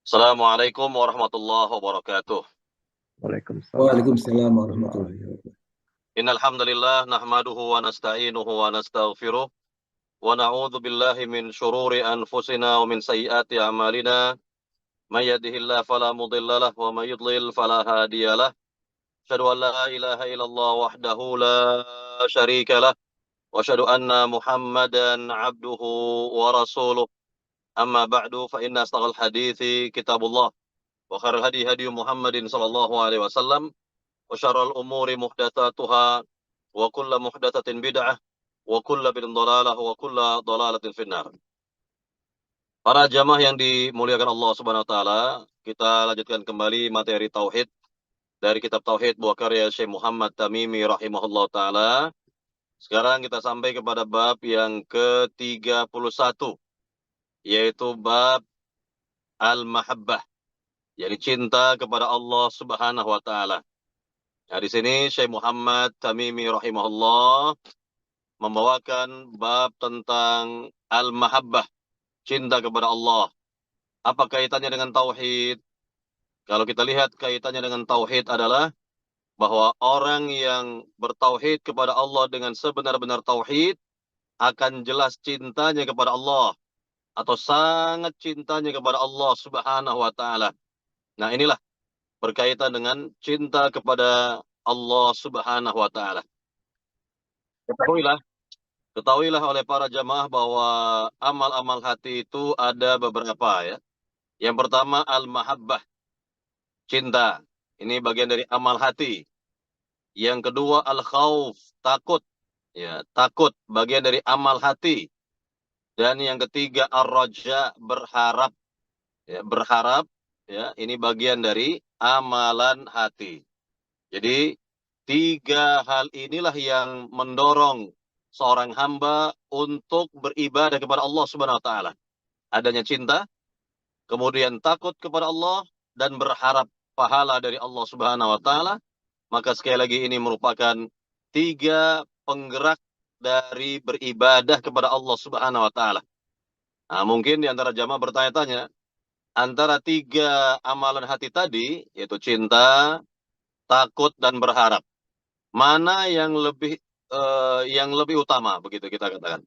Assalamualaikum warahmatullahi wabarakatuh. Waalaikumsalam Waalaikumsalam warahmatullahi warahmatullahi wabarakatuh. Innal hamdalillah nahmaduhu wa nasta'inuhu wa nastaghfiruh wa na'udzu billahi min shururi anfusina wa min sayyiati a'malina. May yahdihillahu fala mudilla lahu wa may yudlil fala hadiyalah. Asyhadu an la ilaha illallah wahdahu la syarika lah wa asyhadu anna Muhammadan 'abduhu wa rasuluh. Amma ba'du fa inna asdaqal hadithi kitabullah wa khairal hadi hadi Muhammadin sallallahu alaihi wasallam. وشر الأمور محدثاتها وكل محدثة بدعة وكل بدعة ضلالة وكل ضلالة في النار. Para jamaah yang dimuliakan Allah Subhanahu wa taala, kita lanjutkan kembali materi tauhid dari kitab Tauhid buah karya Syekh Muhammad Tamimi rahimahullah taala. Sekarang kita sampai kepada bab yang ke-31, yaitu bab al-mahabbah, yakni cinta kepada Allah Subhanahu wa taala. Nah, di sini Syekh Muhammad Tamimi rahimahullah membawakan bab tentang al-mahabbah, cinta kepada Allah. Apa kaitannya dengan tauhid? Kalau kita lihat kaitannya dengan tauhid adalah bahwa orang yang bertauhid kepada Allah dengan sebenar-benar tauhid akan jelas cintanya kepada Allah atau sangat cintanya kepada Allah Subhanahu wa taala. Nah, inilah berkaitan dengan cinta kepada Allah Subhanahu wa taala. Ketahuilah oleh para jamaah bahwa amal-amal hati itu ada beberapa ya. Yang pertama al-mahabbah, cinta. Ini bagian dari amal hati. Yang kedua al-khauf, takut. Ya, takut bagian dari amal hati. Dan yang ketiga ar-raja, berharap. Ya, berharap ya, ini bagian dari amalan hati. Jadi tiga hal inilah yang mendorong seorang hamba untuk beribadah kepada Allah Subhanahu wa taala. Adanya cinta, kemudian takut kepada Allah dan berharap pahala dari Allah Subhanahu wa taala. Maka sekali lagi ini merupakan tiga penggerak dari beribadah kepada Allah Subhanahu wa taala. Nah, mungkin di antara jamaah bertanya-tanya, antara tiga amalan hati tadi, yaitu cinta, takut dan berharap, mana yang lebih utama, begitu kita katakan.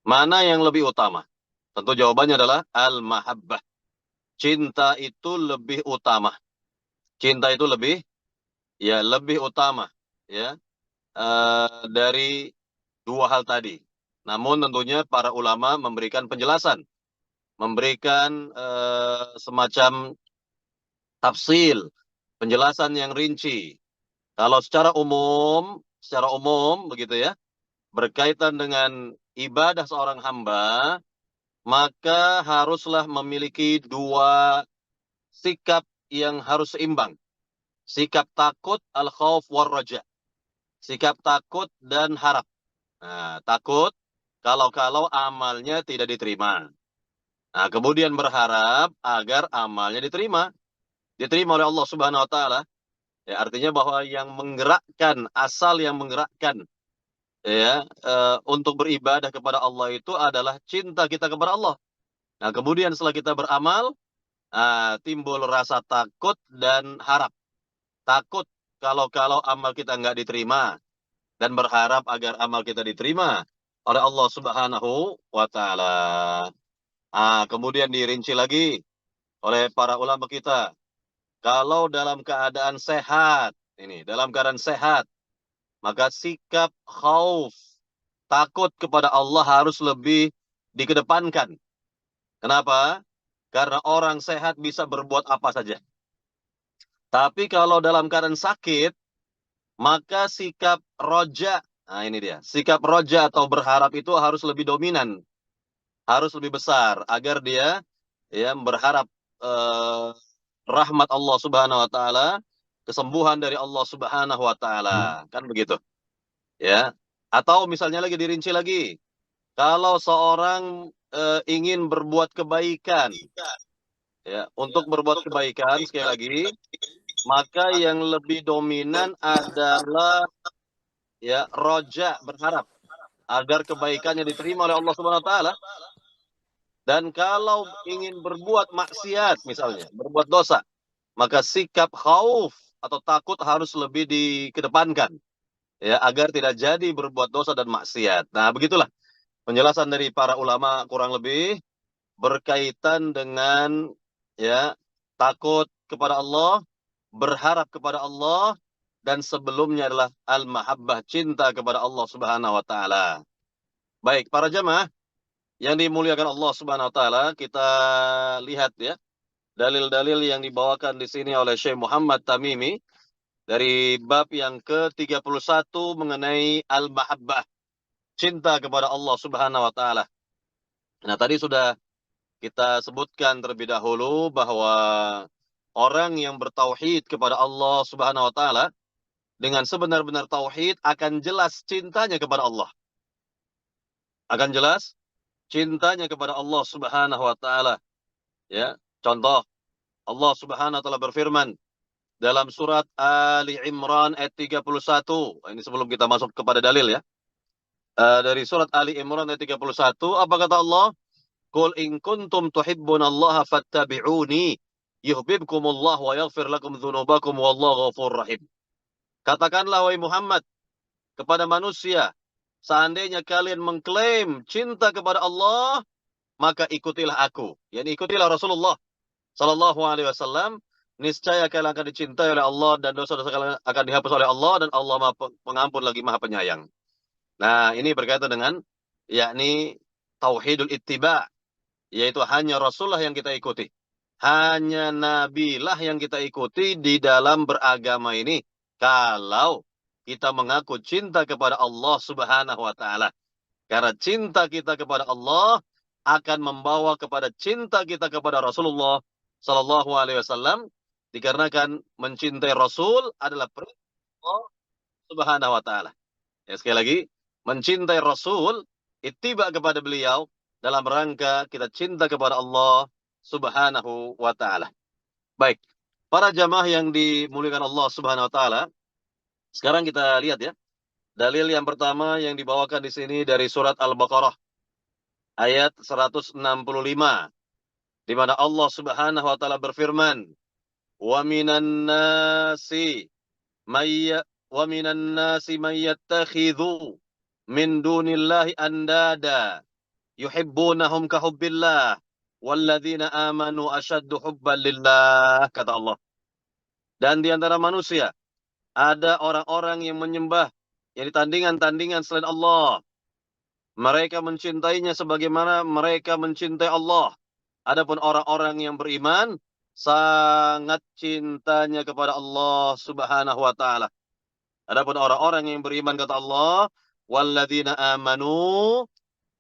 Mana yang lebih utama? Tentu jawabannya adalah al-mahabbah. Cinta itu lebih utama. Cinta itu lebih utama ya dari dua hal tadi. Namun tentunya para ulama memberikan penjelasan, memberikan semacam tafsil, penjelasan yang rinci. Kalau secara umum begitu ya, berkaitan dengan ibadah seorang hamba, maka haruslah memiliki dua sikap yang harus seimbang. Sikap takut, al-khauf war-raja. Sikap takut dan harap. Nah, takut kalau amalnya tidak diterima. Nah, kemudian berharap agar amalnya diterima. Diterima oleh Allah Subhanahu wa taala. Ya, artinya bahwa asal yang menggerakkan ya untuk beribadah kepada Allah itu adalah cinta kita kepada Allah. Nah, kemudian setelah kita beramal, timbul rasa takut dan harap. Takut kalau amal kita nggak diterima dan berharap agar amal kita diterima oleh Allah Subhanahu wa taala. Kemudian dirinci lagi oleh para ulama kita. Kalau dalam keadaan sehat, maka sikap khauf, takut kepada Allah harus lebih dikedepankan. Kenapa? Karena orang sehat bisa berbuat apa saja. Tapi kalau dalam keadaan sakit, maka sikap roja, ini dia, sikap roja atau berharap itu harus lebih dominan, harus lebih besar, agar dia ya berharap rahmat Allah Subhanahu wa taala, kesembuhan dari Allah Subhanahu wa taala, kan begitu. Ya. Atau misalnya lagi dirinci lagi, kalau seorang ingin berbuat kebaikan, ya, untuk berbuat kebaikan sekali lagi, maka yang lebih dominan adalah ya roja, berharap agar kebaikannya diterima oleh Allah Subhanahu wa taala. Dan kalau ingin berbuat maksiat misalnya, berbuat dosa, maka sikap khauf atau takut harus lebih dikedepankan ya agar tidak jadi berbuat dosa dan maksiat. Nah, begitulah penjelasan dari para ulama kurang lebih berkaitan dengan ya takut kepada Allah, berharap kepada Allah, dan sebelumnya adalah al-mahabbah, cinta kepada Allah Subhanahu wa taala. Baik, para jamaah yang dimuliakan Allah Subhanahu wa taala, kita lihat ya dalil-dalil yang dibawakan di sini oleh Syekh Muhammad Tamimi dari bab yang ke-31 mengenai al-mahabbah, cinta kepada Allah Subhanahu wa taala. Nah, tadi sudah kita sebutkan terlebih dahulu bahwa orang yang bertauhid kepada Allah Subhanahu wa taala dengan sebenar-benar tauhid akan jelas cintanya kepada Allah. Akan jelas cintanya kepada Allah Subhanahu wa taala. Ya, contoh Allah Subhanahu wa taala berfirman dalam surat Ali Imran ayat 31. Ini sebelum kita masuk kepada dalil ya. Dari surat Ali Imran ayat 31, apa kata Allah? Qul in kuntum tuhibbunallaha fattabi'uni yuhibbukumullah wa yaghfir lakum dzunubakum wallahu ghafurur rahim. Katakanlah wahai Muhammad kepada manusia, seandainya kalian mengklaim cinta kepada Allah, maka ikutilah aku. Yani ikutilah Rasulullah sallallahu alaihi wasallam, niscaya kalian akan dicintai oleh Allah dan dosa-dosa kalian akan dihapus oleh Allah dan Allah Maha Pengampun lagi Maha Penyayang. Nah, ini berkaitan dengan yakni tauhidul ittiba, yaitu hanya Rasulullah yang kita ikuti. Hanya Nabilah yang kita ikuti di dalam beragama ini. Kalau kita mengaku cinta kepada Allah Subhanahu wa taala. Karena cinta kita kepada Allah akan membawa kepada cinta kita kepada Rasulullah sallallahu alaihi wasallam, dikarenakan mencintai Rasul adalah perintah Allah Subhanahu wa taala. Ya, sekali lagi, mencintai Rasul, ittiba kepada beliau dalam rangka kita cinta kepada Allah Subhanahu wa taala. Baik, para jamaah yang dimuliakan Allah Subhanahu wa taala, sekarang kita lihat ya. Dalil yang pertama yang dibawakan di sini dari surat Al-Baqarah ayat 165, di mana Allah Subhanahu wa taala berfirman, "Wa minan nasi may wa minan nasi may yattakhidhu min dunillahi andada yuhibbunahum ka hubbillah walladzina amanu asyaddu hubban lillah," kata Allah. Dan di antara manusia ada orang-orang yang menyembah yang tandingan-tandingan selain Allah. Mereka mencintainya sebagaimana mereka mencintai Allah. Adapun orang-orang yang beriman sangat cintanya kepada Allah Subhanahu wa taala. Adapun orang-orang yang beriman kata Allah, walladzina amanu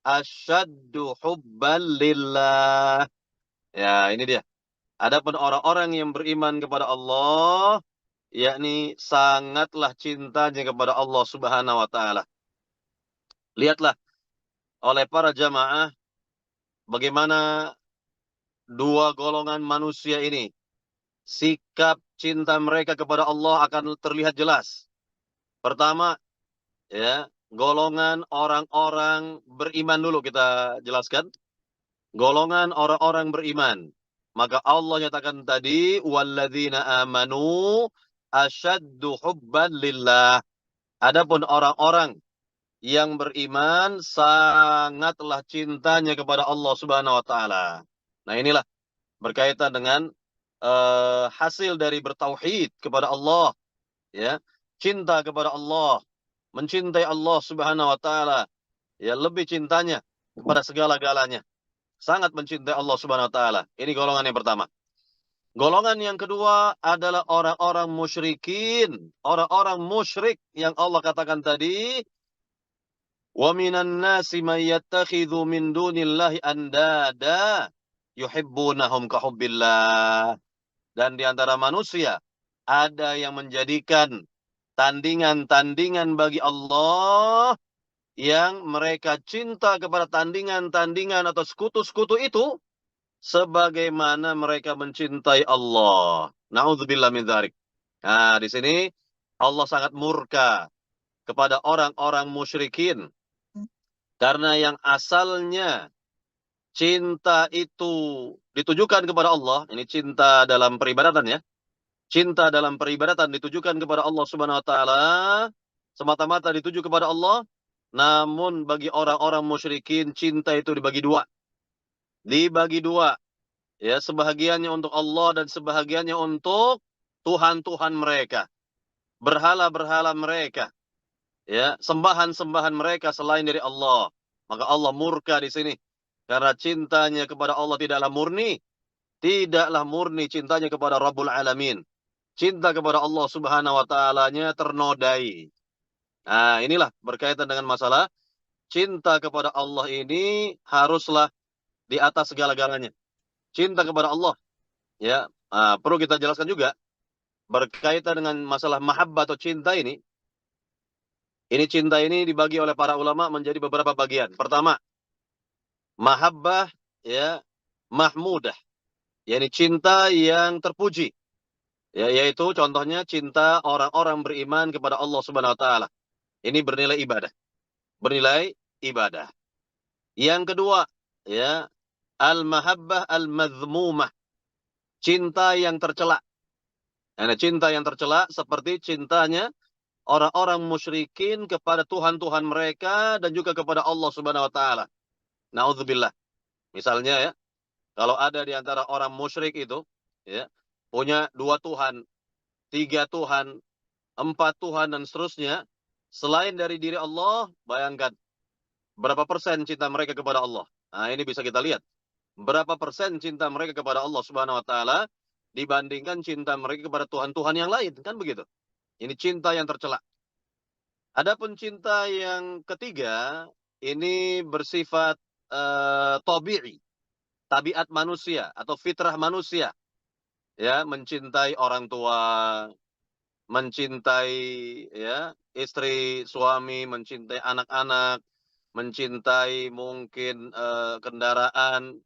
asyaddu hubban lillah. Ya, ini dia. Adapun orang-orang yang beriman kepada Allah, yakni sangatlah cintanya kepada Allah Subhanahu wa taala. Lihatlah oleh para jamaah bagaimana dua golongan manusia ini, sikap cinta mereka kepada Allah akan terlihat jelas. Pertama, ya, golongan orang-orang beriman dulu kita jelaskan. Golongan orang-orang beriman. Maka Allah nyatakan tadi, walladzina amanu asyaddu hubban lillah. Adapun orang-orang yang beriman sangatlah cintanya kepada Allah Subhanahu wa taala. Nah, inilah berkaitan dengan hasil dari bertauhid kepada Allah, ya. Cinta kepada Allah, mencintai Allah Subhanahu wa taala, ya, lebih cintanya kepada segala-galanya. Sangat mencintai Allah Subhanahu wa taala. Ini golongan yang pertama. Golongan yang kedua adalah orang-orang musyrikin, orang-orang musyrik yang Allah katakan tadi, wa minan nasi may yattakhidhu min dunillahi andada yuhibbunahum ka hubbillah. Dan di antara manusia ada yang menjadikan tandingan-tandingan bagi Allah, yang mereka cinta kepada tandingan-tandingan atau sekutu-sekutu itu sebagaimana mereka mencintai Allah. Nauzubillah min dzalik. Nah, di sini Allah sangat murka kepada orang-orang musyrikin karena yang asalnya cinta itu ditujukan kepada Allah, ini cinta dalam peribadatan ya. Cinta dalam peribadatan ditujukan kepada Allah Subhanahu wa taala, semata-mata dituju kepada Allah. Namun bagi orang-orang musyrikin cinta itu dibagi dua. Dibagi dua, ya, sebahagiannya untuk Allah dan sebahagiannya untuk tuhan-tuhan mereka, berhala-berhala mereka, ya, sembahan-sembahan mereka selain dari Allah. Maka Allah murka di sini karena cintanya kepada Allah tidaklah murni cintanya kepada Rabbul Alamin. Cinta kepada Allah Subhanahu wa taala-nya ternodai. Nah, inilah berkaitan dengan masalah cinta kepada Allah ini haruslah di atas segala-galanya. Cinta kepada Allah, ya. Perlu kita jelaskan juga berkaitan dengan masalah mahabbah atau cinta ini. Ini cinta ini dibagi oleh para ulama menjadi beberapa bagian. Pertama, mahabbah, ya, mahmudah, yakni cinta yang terpuji. Ya, yaitu contohnya cinta orang-orang beriman kepada Allah Subhanahu wa taala. Ini bernilai ibadah. Bernilai ibadah. Yang kedua, ya, al-mahabbah al-madhmumah. Cinta yang tercela. Nah, cinta yang tercela seperti cintanya orang-orang musyrikin kepada tuhan-tuhan mereka dan juga kepada Allah Subhanahu wa taala. Nauzubillah. Misalnya ya, kalau ada di antara orang musyrik itu, ya, punya 2 Tuhan, 3 Tuhan, 4 Tuhan dan seterusnya, selain dari diri Allah, bayangkan berapa persen cinta mereka kepada Allah. Nah, ini bisa kita lihat. Berapa persen cinta mereka kepada Allah Subhanahu wa taala dibandingkan cinta mereka kepada tuhan-tuhan yang lain, kan begitu. Ini cinta yang tercela. Adapun cinta yang ketiga, ini bersifat tabi'i, tabiat manusia atau fitrah manusia, ya, mencintai orang tua, mencintai, ya, istri, suami, mencintai anak-anak, mencintai mungkin kendaraan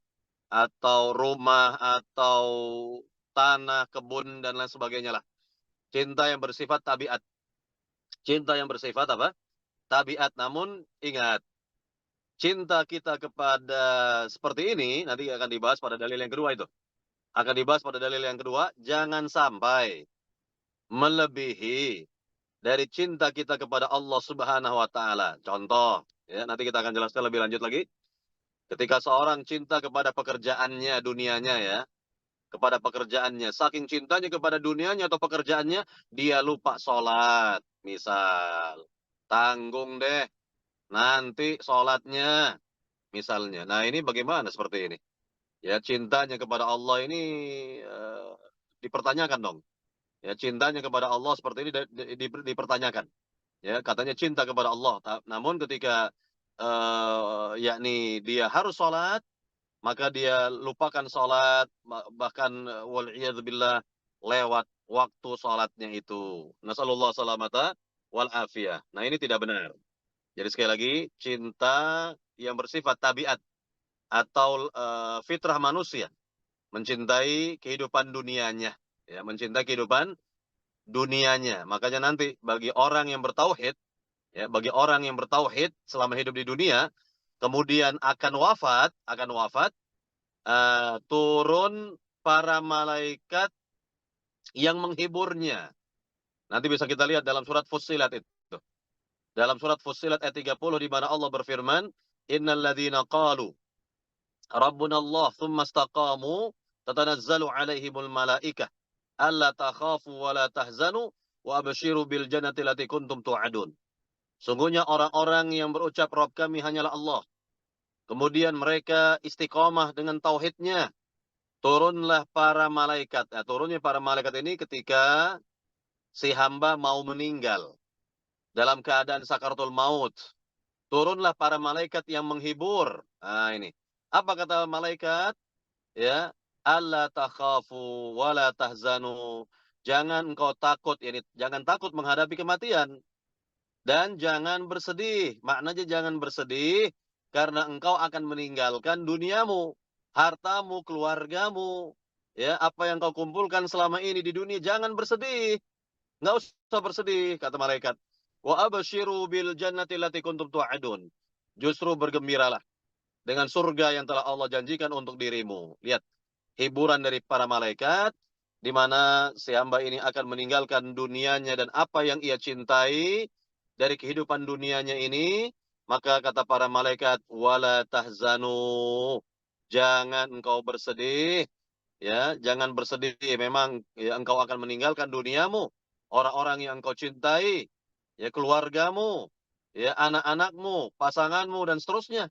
atau rumah atau tanah, kebun dan lain sebagainya lah. Cinta yang bersifat tabiat. Cinta yang bersifat apa? Tabiat. Namun ingat, cinta kita kepada seperti ini nanti akan dibahas pada dalil yang kedua itu. Akan dibahas pada dalil yang kedua, jangan sampai melebihi dari cinta kita kepada Allah Subhanahu wa taala. Contoh, ya, nanti kita akan jelaskan lebih lanjut lagi. Ketika seorang cinta kepada pekerjaannya, dunianya ya, kepada pekerjaannya, saking cintanya kepada dunianya atau pekerjaannya, dia lupa sholat, misal. Tanggung deh, nanti sholatnya, misalnya. Nah, ini bagaimana seperti ini? Ya, cintanya kepada Allah ini dipertanyakan dong. Ya, cintanya kepada Allah seperti ini dipertanyakan. Ya, katanya cinta kepada Allah. Namun ketika yakni dia harus sholat, maka dia lupakan sholat, bahkan wal'iyadzubillah lewat waktu sholatnya itu. Nasallallahu salamata wal afiyah. Nah, ini tidak benar. Jadi sekali lagi, cinta yang bersifat tabiat atau fitrah manusia, mencintai kehidupan dunianya, ya, mencintai kehidupan dunianya. Makanya nanti bagi orang yang bertauhid, ya, bagi orang yang bertauhid selama hidup di dunia, kemudian akan wafat, turun para malaikat yang menghiburnya. Nanti bisa kita lihat dalam surat Fussilat itu. Dalam surat Fussilat ayat 30 di mana Allah berfirman, "Innal ladzina qalu Rabbuna Allah tsumma istaqamu tatanazzalu 'alaihimul malaikah alla takhafu wa la tahzanu wa abshiru bil jannati allati kuntum tu'adun." Sungguhnya orang-orang yang berucap Rabb kami hanyalah Allah. Kemudian mereka istiqomah dengan tauhidnya. Turunlah para malaikat. Nah, turunnya para malaikat ini ketika si hamba mau meninggal. Dalam keadaan sakaratul maut. Turunlah para malaikat yang menghibur. Nah, ini. Apa kata malaikat? Ya, alla takhafu wa la tahzanu. Jangan engkau takut, yani jangan takut menghadapi kematian dan jangan bersedih. Maknanya jangan bersedih karena engkau akan meninggalkan duniamu, hartamu, keluargamu, ya, apa yang kau kumpulkan selama ini di dunia, jangan bersedih. Enggak usah bersedih, kata malaikat. Wa abshiru bil jannati allati kuntum tu'adun. Justru bergembiralah dengan surga yang telah Allah janjikan untuk dirimu. Lihat, hiburan dari para malaikat, di mana si hamba ini akan meninggalkan dunianya dan apa yang ia cintai dari kehidupan dunianya ini, maka kata para malaikat, wala tahzanu, jangan engkau bersedih, ya, jangan bersedih. Memang ya, engkau akan meninggalkan duniamu, orang-orang yang engkau cintai, ya, keluargamu, ya, anak-anakmu, pasanganmu dan seterusnya.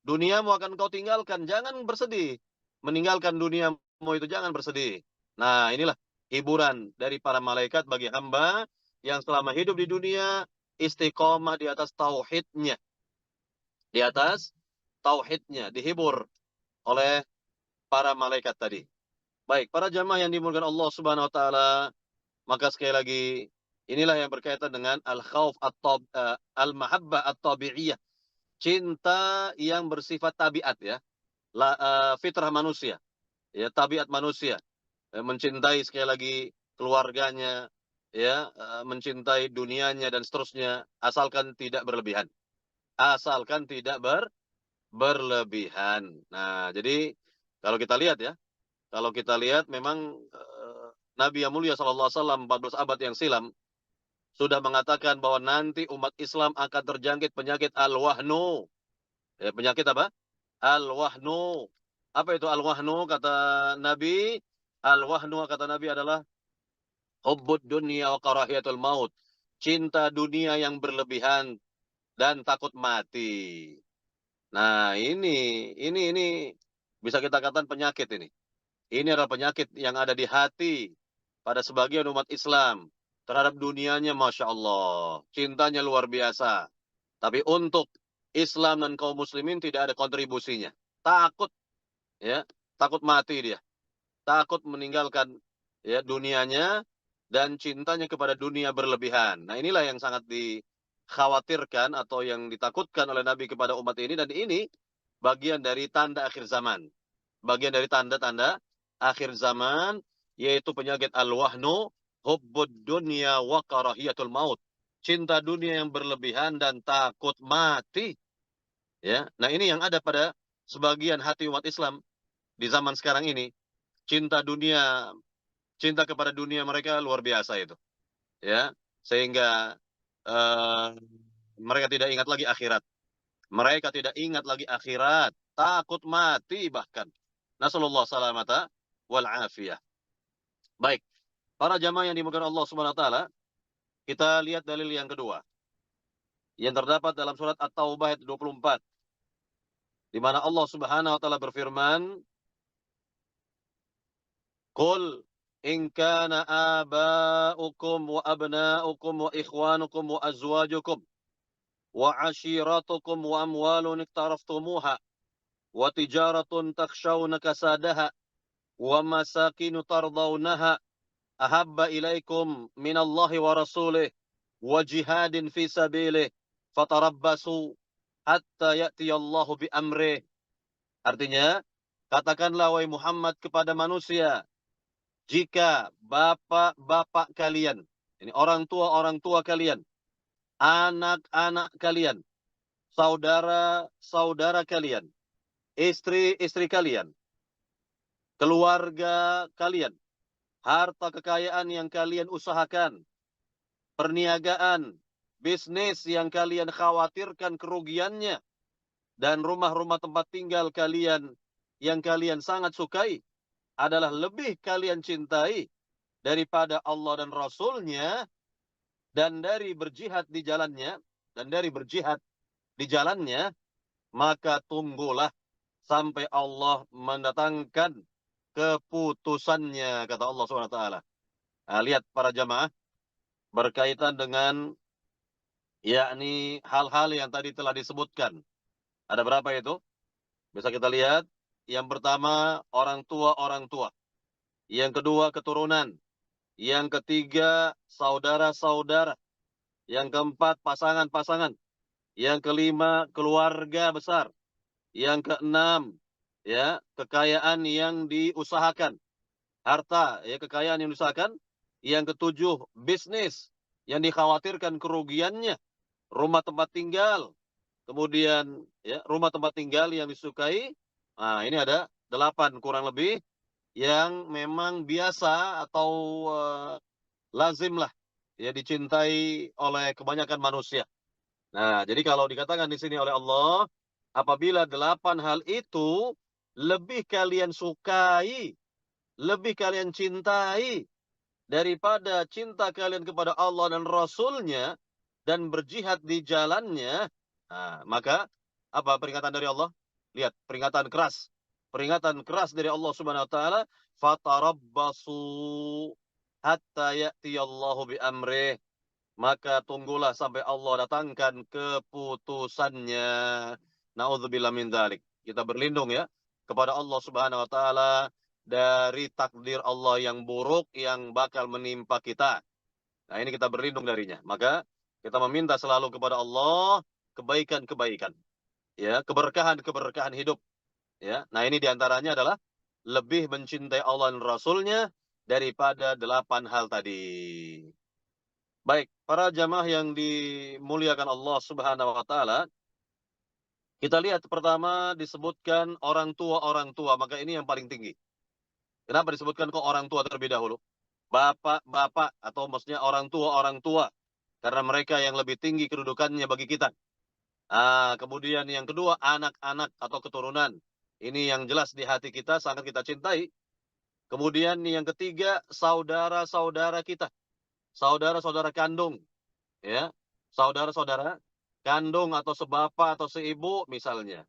Duniamu akan engkau tinggalkan, jangan bersedih. Meninggalkan duniamu itu jangan bersedih. Nah, inilah hiburan dari para malaikat bagi hamba yang selama hidup di dunia istiqomah di atas tauhidnya. Di atas tauhidnya, dihibur oleh para malaikat tadi. Baik, para jamaah yang dimuliakan Allah Subhanahu wa taala, maka sekali lagi inilah yang berkaitan dengan al-mahabbah at-tabi'iyah, cinta yang bersifat tabiat ya, fitrah manusia, ya, tabiat manusia, mencintai sekali lagi keluarganya, ya, mencintai dunianya dan seterusnya, asalkan tidak berlebihan. Asalkan tidak berlebihan. Nah, jadi kalau kita lihat ya, kalau kita lihat memang Nabi yang mulia sallallahu alaihi wasallam 14 abad yang silam sudah mengatakan bahwa nanti umat Islam akan terjangkit penyakit al-wahnu. Ya, penyakit apa? Al-wahnu. Apa itu al-wahnu kata Nabi? Al-wahnu kata Nabi adalah hubbud dunya wa karahiyatul maut. Cinta dunia yang berlebihan dan takut mati. Nah, ini bisa kita katakan penyakit ini. Ini adalah penyakit yang ada di hati pada sebagian umat Islam terhadap dunianya, Masya Allah. Cintanya luar biasa. Tapi untuk Islam dan kaum muslimin tidak ada kontribusinya. Takut, ya, takut mati dia. Takut meninggalkan ya dunianya dan cintanya kepada dunia berlebihan. Nah, inilah yang sangat dikhawatirkan atau yang ditakutkan oleh Nabi kepada umat ini, dan ini bagian dari tanda akhir zaman. Bagian dari tanda-tanda akhir zaman, yaitu penyakit al-wahnu, hubbud dunya wa karahiyatul maut. Cinta dunia yang berlebihan dan takut mati. Ya, nah ini yang ada pada sebagian hati umat Islam di zaman sekarang ini. Cinta dunia, cinta kepada dunia mereka luar biasa itu. Ya, sehingga eh, mereka tidak ingat lagi akhirat. Mereka tidak ingat lagi akhirat, takut mati bahkan. Nasallallahu salamata wal afiyah. Baik, para jamaah yang dimuliakan Allah Subhanahu wa taala, kita lihat dalil yang kedua yang terdapat dalam surat At-Taubah ayat 24, di mana Allah Subhanahu wa taala berfirman, "Qul in kana aba'ukum wa abna'ukum wa ikhwanukum wa azwajukum wa ashiratukum wa amwalun iktaraftumuha wa tijaratun takhshawna kasadaha wa masakinu tardawnaha ahabba ilaikum minallahi wa rasulih wa jihadin fi sabilih fatarabbasu hatta ya'tiyallahu bi amrih." Artinya, katakanlah wahai Muhammad kepada manusia, jika bapak-bapak kalian, ini orang tua kalian, anak-anak kalian, saudara-saudara kalian, istri-istri kalian, keluarga kalian, harta kekayaan yang kalian usahakan, perniagaan, bisnis yang kalian khawatirkan kerugiannya, dan rumah-rumah tempat tinggal kalian yang kalian sangat sukai adalah lebih kalian cintai daripada Allah dan Rasul-Nya, dan dari berjihad di jalannya, maka tunggulah sampai Allah mendatangkan keputusannya, kata Allah SWT. Nah, lihat para jamaah, berkaitan dengan yakni hal-hal yang tadi telah disebutkan. Ada berapa itu? Bisa kita lihat. Yang pertama, orang tua. Yang kedua, keturunan. Yang ketiga, saudara-saudara. Yang keempat, pasangan-pasangan. Yang kelima, keluarga besar. Yang keenam, ya, kekayaan yang diusahakan. Harta, ya, kekayaan yang diusahakan. Yang ketujuh, bisnis yang dikhawatirkan kerugiannya. Rumah tempat tinggal, kemudian ya rumah tempat tinggal yang disukai. Nah, ini ada 8 kurang lebih yang memang biasa atau lazimlah ya dicintai oleh kebanyakan manusia. Nah, jadi kalau dikatakan di sini oleh Allah, apabila 8 hal itu lebih kalian sukai, lebih kalian cintai daripada cinta kalian kepada Allah dan Rasul-Nya dan berjihad di jalannya, nah, maka apa peringatan dari Allah? Lihat, peringatan keras. Peringatan keras dari Allah Subhanahu wa taala, fatarabbasu hatta ya'tiyallahu bi amrih. Maka tunggulah sampai Allah datangkan keputusannya. Nauzubillah min dzalik. Kita berlindung ya kepada Allah Subhanahu wa taala dari takdir Allah yang buruk yang bakal menimpa kita. Nah, ini kita berlindung darinya. Maka kita meminta selalu kepada Allah kebaikan-kebaikan, ya, keberkahan-keberkahan hidup, ya. Nah, ini diantaranya adalah lebih mencintai Allah dan Rasul-Nya daripada 8 hal tadi. Baik, para jamaah yang dimuliakan Allah Subhanahu wa taala, kita lihat pertama disebutkan orang tua, maka ini yang paling tinggi. Kenapa disebutkan kok orang tua terlebih dahulu? Bapak-bapak atau maksudnya orang tua, karena mereka yang lebih tinggi kedudukannya bagi kita. Kemudian yang kedua anak-anak atau keturunan. Ini yang jelas di hati kita sangat kita cintai. Kemudian yang ketiga saudara-saudara kita, saudara-saudara kandung, ya, saudara-saudara kandung atau sebapa atau seibu misalnya.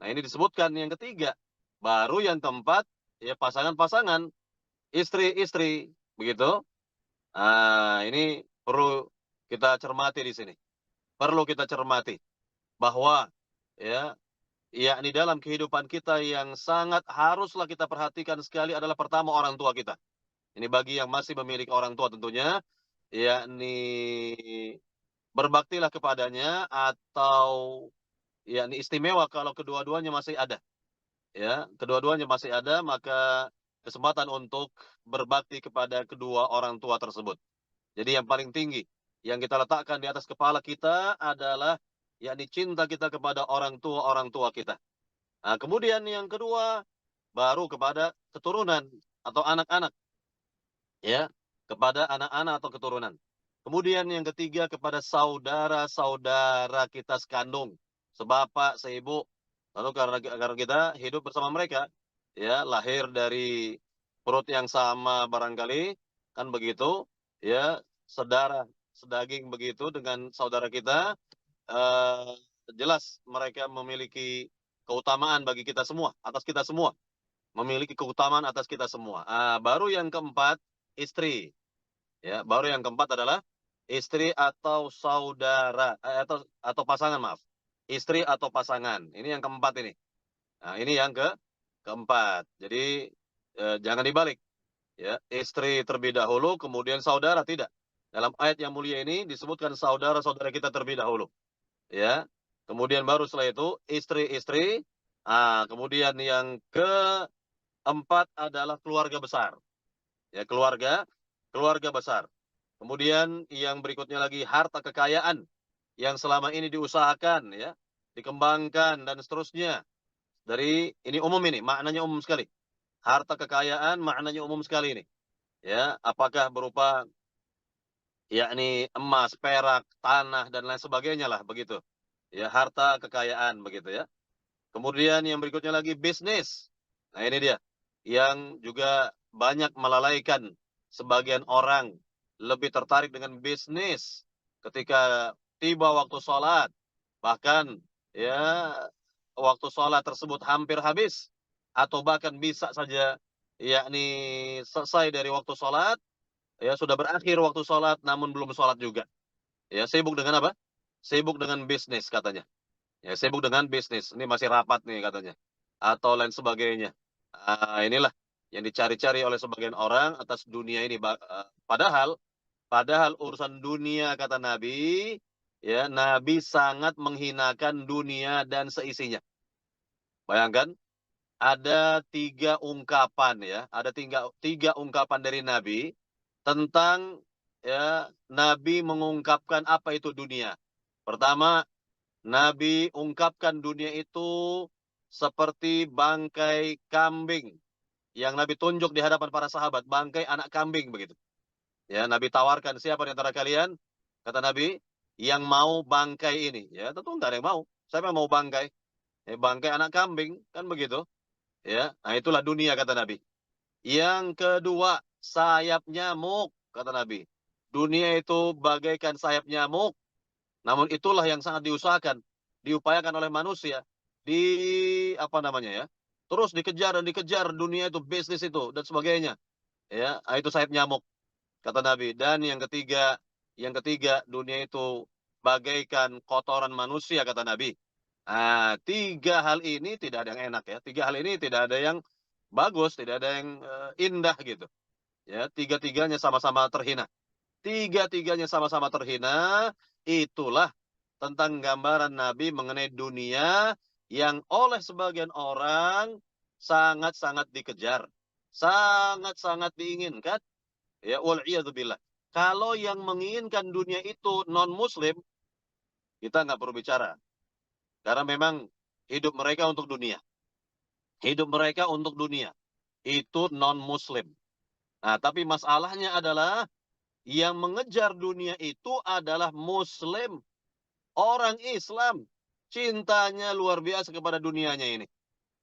Nah, ini disebutkan yang ketiga. Baru yang keempat, ya pasangan-pasangan, istri-istri, begitu. Ini perlu kita cermati di sini. Perlu kita cermati bahwa ya, yakni dalam kehidupan kita yang sangat haruslah kita perhatikan sekali adalah pertama orang tua kita. Ini bagi yang masih memiliki orang tua tentunya, yakni berbaktilah kepadanya atau yakni istimewa kalau kedua-duanya masih ada. Ya, kedua-duanya masih ada, maka kesempatan untuk berbakti kepada kedua orang tua tersebut. Jadi yang paling tinggi yang kita letakkan di atas kepala kita adalah yakni cinta kita kepada orang tua kita. Nah, kemudian yang kedua baru kepada keturunan atau anak-anak, ya, kepada anak-anak atau keturunan. Kemudian yang ketiga kepada saudara-saudara kita sekandung, sebapak, seibu. Lalu karena kita hidup bersama mereka, ya, lahir dari perut yang sama barangkali, kan begitu, ya, sedara, sedaging begitu dengan saudara kita, eh, jelas mereka memiliki keutamaan bagi kita semua, atas kita semua, memiliki keutamaan atas kita semua. Baru yang keempat, istri. Ya, baru yang keempat adalah istri atau saudara atau pasangan, maaf. Istri atau pasangan. Ini yang keempat ini. Nah, ini yang keempat. Jadi jangan dibalik. Ya, istri terlebih dahulu, kemudian saudara, tidak. Dalam ayat yang mulia ini disebutkan saudara-saudara kita terlebih dahulu. Ya. Kemudian baru setelah itu istri-istri. Kemudian yang keempat adalah keluarga besar. Ya, keluarga besar. Kemudian yang berikutnya lagi harta kekayaan yang selama ini diusahakan, ya, dikembangkan dan seterusnya. Dari ini umum, ini maknanya umum sekali. Harta kekayaan maknanya umum sekali ini. Ya, apakah berupa yakni emas, perak, tanah dan lain sebagainya lah begitu. Ya, harta kekayaan begitu ya. Kemudian yang berikutnya lagi bisnis. Nah, ini dia yang juga banyak melalaikan sebagian orang lebih tertarik dengan bisnis ketika tiba waktu sholat. Bahkan ya waktu sholat tersebut hampir habis atau bahkan bisa saja yakni selesai dari waktu sholat, ya sudah berakhir waktu sholat namun belum sholat juga. Ya, sibuk dengan apa? Sibuk dengan bisnis katanya. Ya, sibuk dengan bisnis. Ini masih rapat nih katanya. Atau lain sebagainya. Inilah yang dicari-cari oleh sebagian orang atas dunia ini. Padahal urusan dunia kata Nabi, ya, Nabi sangat menghinakan dunia dan seisinya. Bayangkan, ada 3 ungkapan, ya, ada tiga ungkapan dari Nabi tentang, ya, Nabi mengungkapkan apa itu dunia. Pertama, Nabi ungkapkan dunia itu seperti bangkai kambing yang Nabi tunjuk di hadapan para sahabat, bangkai anak kambing begitu. Ya, Nabi tawarkan, siapa di antara kalian? Kata Nabi, yang mau bangkai ini. Ya, tentu enggak ada yang mau. Siapa yang mau bangkai? Bangkai anak kambing, kan begitu. Ya, nah itulah dunia kata Nabi. Yang kedua, sayap nyamuk kata Nabi. Dunia itu bagaikan sayap nyamuk. Namun itulah yang sangat diusahakan, diupayakan oleh manusia. Di apa namanya ya? Terus dikejar dan dikejar dunia itu, bisnis itu dan sebagainya. Ya, nah, itu sayap nyamuk kata Nabi. Dan yang ketiga dunia itu bagaikan kotoran manusia kata Nabi. Nah, tiga hal ini tidak ada yang enak ya. Tiga hal ini tidak ada yang bagus, tidak ada yang indah gitu. Ya, tiga-tiganya sama-sama terhina. Tiga-tiganya sama-sama terhina, itulah tentang gambaran Nabi mengenai dunia yang oleh sebagian orang sangat-sangat dikejar, sangat-sangat diinginkan. Ya, wal'iyadzubillah. Kalau yang menginginkan dunia itu non-muslim, kita nggak perlu bicara. Karena memang hidup mereka untuk dunia. Hidup mereka untuk dunia. Itu non-muslim. Nah, tapi masalahnya adalah yang mengejar dunia itu adalah muslim. Orang Islam. Cintanya luar biasa kepada dunianya ini.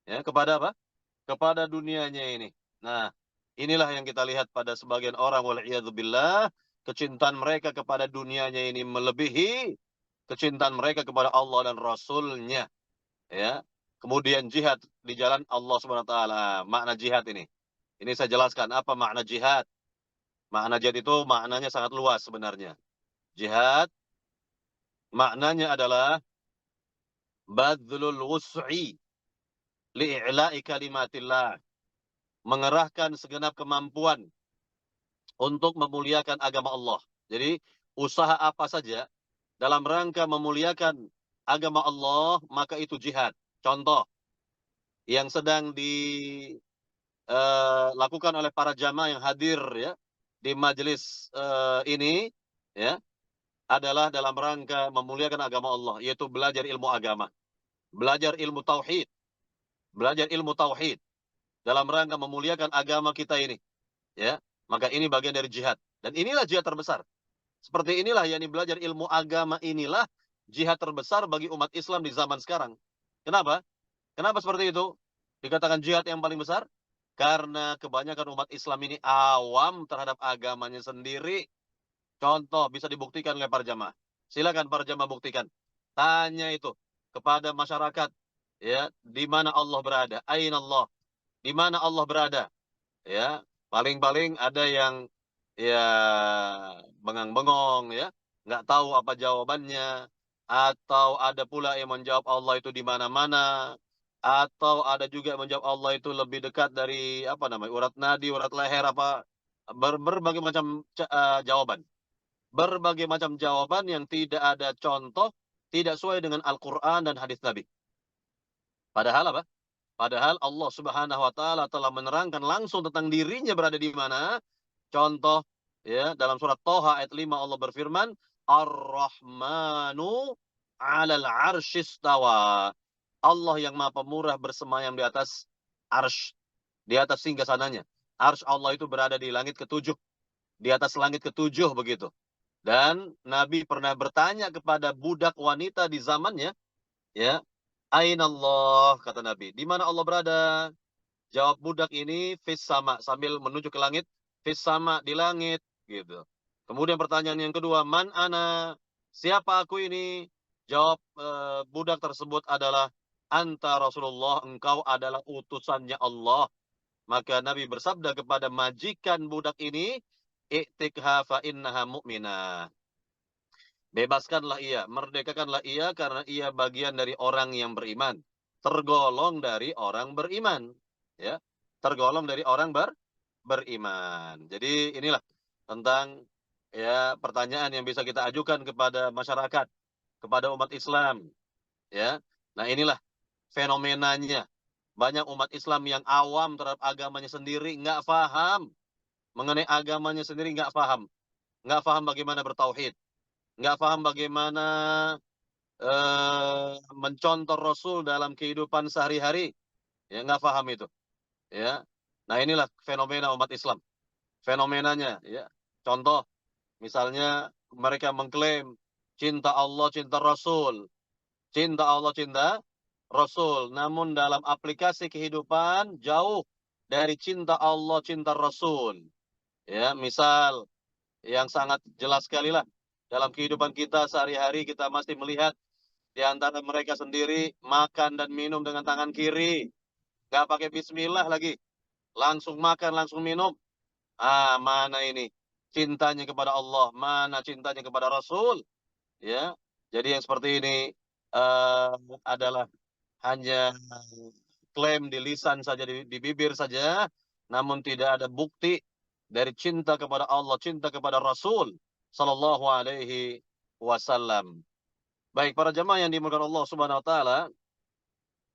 Ya, kepada apa? Kepada dunianya ini. Nah, inilah yang kita lihat pada sebagian orang, wal'iyadzubillah, kecintaan mereka kepada dunianya ini melebihi kecintaan mereka kepada Allah dan Rasulnya. Ya. Kemudian jihad di jalan Allah Subhanahu wa taala. Makna jihad ini. Ini saya jelaskan apa makna jihad. Makna jihad itu maknanya sangat luas sebenarnya. Jihad maknanya adalah badlul wus'i li'i'la'i kalimatillah. Mengerahkan segenap kemampuan untuk memuliakan agama Allah. Jadi usaha apa saja dalam rangka memuliakan agama Allah, maka itu jihad. Contoh yang sedang dilakukan oleh para jamaah yang hadir ya di majelis ini ya adalah dalam rangka memuliakan agama Allah, yaitu belajar ilmu agama, belajar ilmu tauhid, belajar ilmu tauhid dalam rangka memuliakan agama kita ini ya. Maka ini bagian dari jihad. Dan inilah jihad terbesar. Seperti inilah yang belajar ilmu agama, inilah jihad terbesar bagi umat Islam di zaman sekarang. Kenapa? Kenapa seperti itu? Dikatakan jihad yang paling besar? Karena kebanyakan umat Islam ini awam terhadap agamanya sendiri. Contoh bisa dibuktikan oleh para jamaah. Silakan para jamaah buktikan. Tanya itu kepada masyarakat, ya, di mana Allah berada? Aina Allah? Di mana Allah berada? Ya, paling-paling ada yang ya bengang-bengong ya, nggak tahu apa jawabannya, atau ada pula yang menjawab Allah itu di mana-mana, atau ada juga yang menjawab Allah itu lebih dekat dari apa namanya urat nadi, urat leher apa berbagai macam jawaban, berbagai macam jawaban yang tidak ada contoh, tidak sesuai dengan Al-Quran dan hadis Nabi. Padahal apa? Padahal Allah Subhanahu wa taala telah menerangkan langsung tentang dirinya berada di mana. Contoh ya, dalam surat Thaha ayat 5 Allah berfirman, Ar-Rahmanu 'alal 'arsyis tawa. Allah yang Maha Pemurah bersemayam di atas arsy, di atas singgasananya. Arsy Allah itu berada di langit ketujuh, di atas langit ketujuh begitu. Dan Nabi pernah bertanya kepada budak wanita di zamannya, ya, Aina Allah, kata Nabi. Di mana Allah berada? Jawab budak ini, fis sama, sambil menuju ke langit, fis sama, di langit, gitu. Kemudian pertanyaan yang kedua, man ana? Siapa aku ini? Jawab budak tersebut adalah anta Rasulullah, engkau adalah utusannya Allah. Maka Nabi bersabda kepada majikan budak ini, i'tikha fa innaha mu'minah. Bebaskanlah ia, merdekakanlah ia karena ia bagian dari orang yang beriman. Tergolong dari orang beriman. Ya, tergolong dari orang beriman. Jadi inilah tentang ya pertanyaan yang bisa kita ajukan kepada masyarakat, kepada umat Islam. Ya, nah inilah fenomenanya. Banyak umat Islam yang awam terhadap agamanya sendiri, nggak paham mengenai agamanya sendiri, nggak paham bagaimana bertauhid, nggak paham bagaimana mencontoh Rasul dalam kehidupan sehari-hari, ya nggak paham itu, ya. Nah inilah fenomena umat Islam, fenomenanya, ya. Contoh, misalnya mereka mengklaim cinta Allah, cinta Rasul, cinta Allah, cinta Rasul, namun dalam aplikasi kehidupan jauh dari cinta Allah, cinta Rasul. Ya, misal yang sangat jelas sekali lah dalam kehidupan kita sehari-hari kita masih melihat di antara mereka sendiri makan dan minum dengan tangan kiri, nggak pakai bismillah lagi, langsung makan, langsung minum. Ah, mana ini cintanya kepada Allah, mana cintanya kepada Rasul, ya. Jadi yang seperti ini eh, adalah hanya klaim di lisan saja, di bibir saja, namun tidak ada bukti dari cinta kepada Allah, cinta kepada Rasul Sallallahu Alaihi Wasallam. Baik, para jamaah yang dimuliakan Allah Subhanahu Wa Taala.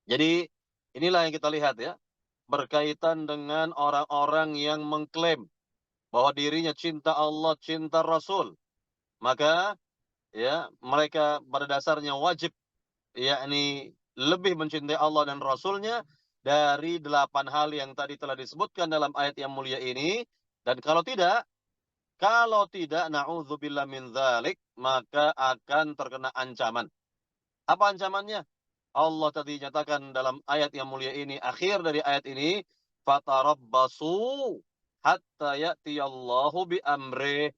Jadi inilah yang kita lihat ya, berkaitan dengan orang-orang yang mengklaim bahwa dirinya cinta Allah, cinta Rasul. Maka ya mereka pada dasarnya wajib yakni lebih mencintai Allah dan Rasulnya dari 8 hal yang tadi telah disebutkan dalam ayat yang mulia ini. Dan kalau tidak, na'udzubillah min dzalik, maka akan terkena ancaman. Apa ancamannya? Allah tadi nyatakan dalam ayat yang mulia ini, akhir dari ayat ini, fatarabbasu hatta ya'tiyallahu bi amrih,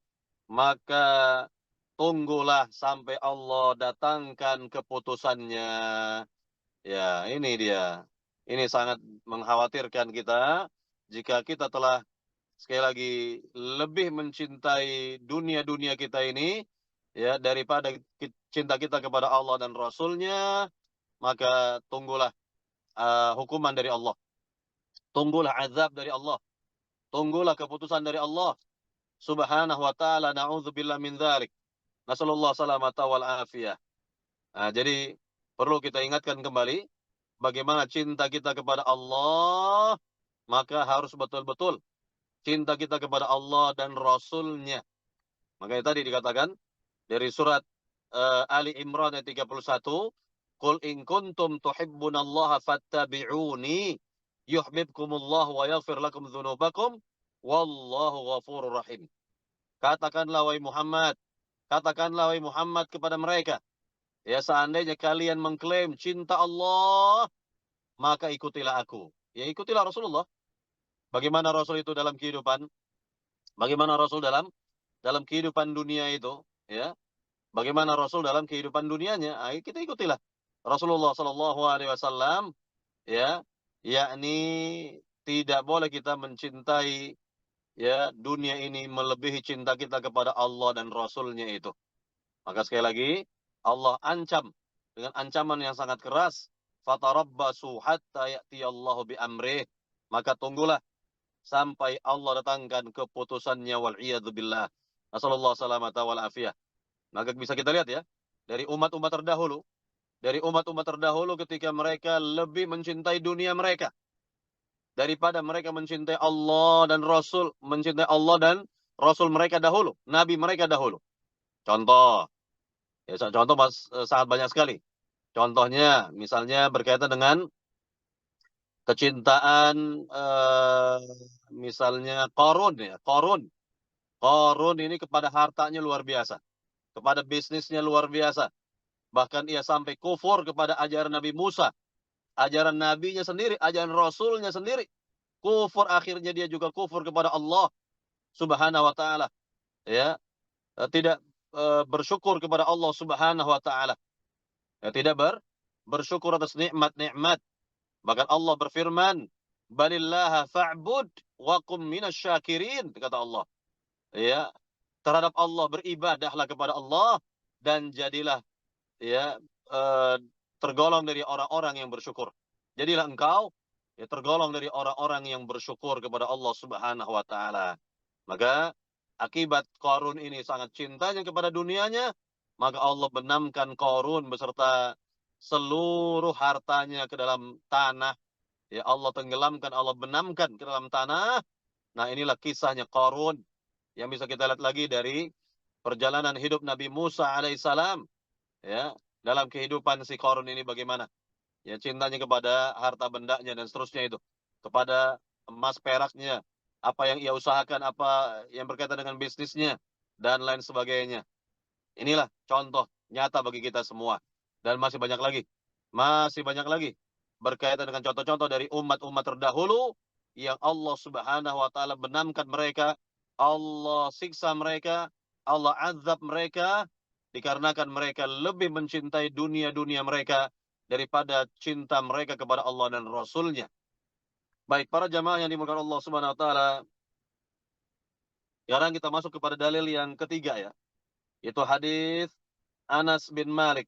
maka tunggulah sampai Allah datangkan keputusannya. Ya, ini dia. Ini sangat mengkhawatirkan kita jika kita telah sekali lagi lebih mencintai dunia-dunia kita ini ya daripada cinta kita kepada Allah dan Rasulnya, maka tunggulah hukuman dari Allah. Tunggulah azab dari Allah. Tunggulah keputusan dari Allah Subhanahu wa taala. Na'udzubillah min dzalik. Nasallallahu salamata wal afiyah. Nah, jadi perlu kita ingatkan kembali bagaimana cinta kita kepada Allah, maka harus betul-betul cinta kita kepada Allah dan Rasulnya. Makanya tadi dikatakan dari surat Ali Imran ayat 31, Qul in kuntum tuhibbunallaha fattabi'uni yuhibbukumullah wa yaghfir lakum dzunubakum wallahu ghafurur rahim. Katakanlah wahai Muhammad kepada mereka, ya seandainya kalian mengklaim cinta Allah, maka ikutilah aku. Ya ikutilah Rasulullah. Bagaimana Rasul itu dalam kehidupan? Bagaimana Rasul dalam kehidupan dunia itu? Ya, bagaimana Rasul dalam kehidupan dunianya? Ayo kita ikutilah Rasulullah Sallallahu Alaihi Wasallam. Ya, yakni tidak boleh kita mencintai ya dunia ini melebihi cinta kita kepada Allah dan Rasulnya itu. Maka sekali lagi Allah ancam dengan ancaman yang sangat keras. Fatarabbasu hatta ya'tiyallahu bi amrih. Maka tunggulah sampai Allah datangkan keputusannya wal billah. Nasallallahu salamata wal afiyah. Maka bisa kita lihat ya, dari umat-umat terdahulu ketika mereka lebih mencintai dunia mereka daripada mereka mencintai Allah dan Rasul, mencintai Allah dan Rasul mereka dahulu, nabi mereka dahulu. Contoh, ya contoh sangat banyak sekali. Contohnya misalnya berkaitan dengan kecintaan misalnya Qarun ya, Qarun ini kepada hartanya luar biasa, kepada bisnisnya luar biasa. Bahkan ia sampai kufur kepada ajaran Nabi Musa, ajaran nabinya sendiri, ajaran rasulnya sendiri. Kufur, akhirnya dia juga kufur kepada Allah Subhanahu wa taala. Ya, tidak bersyukur kepada Allah Subhanahu wa taala. Ya, tidak bersyukur atas nikmat-nikmat. Bahkan Allah berfirman, "Balillaha fa'bud wa qum minasyakirin," kata Allah. Ya, terhadap Allah beribadahlah kepada Allah dan jadilah ya tergolong dari orang-orang yang bersyukur. Jadilah engkau ya tergolong dari orang-orang yang bersyukur kepada Allah Subhanahu wa taala. Maka akibat Qarun ini sangat cintanya kepada dunianya, maka Allah benamkan Qarun beserta seluruh hartanya ke dalam tanah. Ya Allah tenggelamkan, Allah benamkan ke dalam tanah. Nah, inilah kisahnya Qarun yang bisa kita lihat lagi dari perjalanan hidup Nabi Musa alaihissalam. Ya, dalam kehidupan si Qarun ini bagaimana. Ya, cintanya kepada harta bendanya dan seterusnya itu. Kepada emas peraknya, apa yang ia usahakan, apa yang berkaitan dengan bisnisnya, dan lain sebagainya. Inilah contoh nyata bagi kita semua. Dan masih banyak lagi. Masih banyak lagi. Berkaitan dengan contoh-contoh dari umat-umat terdahulu yang Allah Subhanahu wa taala benamkan mereka, Allah siksa mereka, Allah azab mereka dikarenakan mereka lebih mencintai dunia-dunia mereka daripada cinta mereka kepada Allah dan Rasul-Nya. Baik, para jamaah yang dimuliakan Allah Subhanahu wa taala, sekarang kita masuk kepada dalil yang ketiga ya, yaitu hadis Anas bin Malik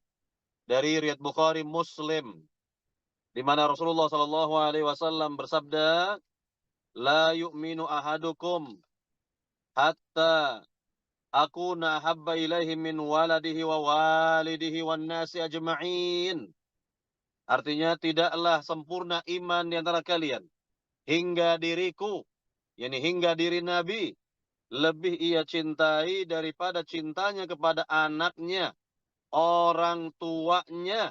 dari riwayat Bukhari Muslim, di mana Rasulullah Shallallahu alaihi wasallam bersabda, "La yu'minu ahadukum hatta akuna habba ilaihi min waladihi wa walidihi wan nasi ajma'in." Artinya tidaklah sempurna iman di antara kalian hingga diriku, yakni hingga diri Nabi, lebih ia cintai daripada cintanya kepada anaknya, orang tuanya,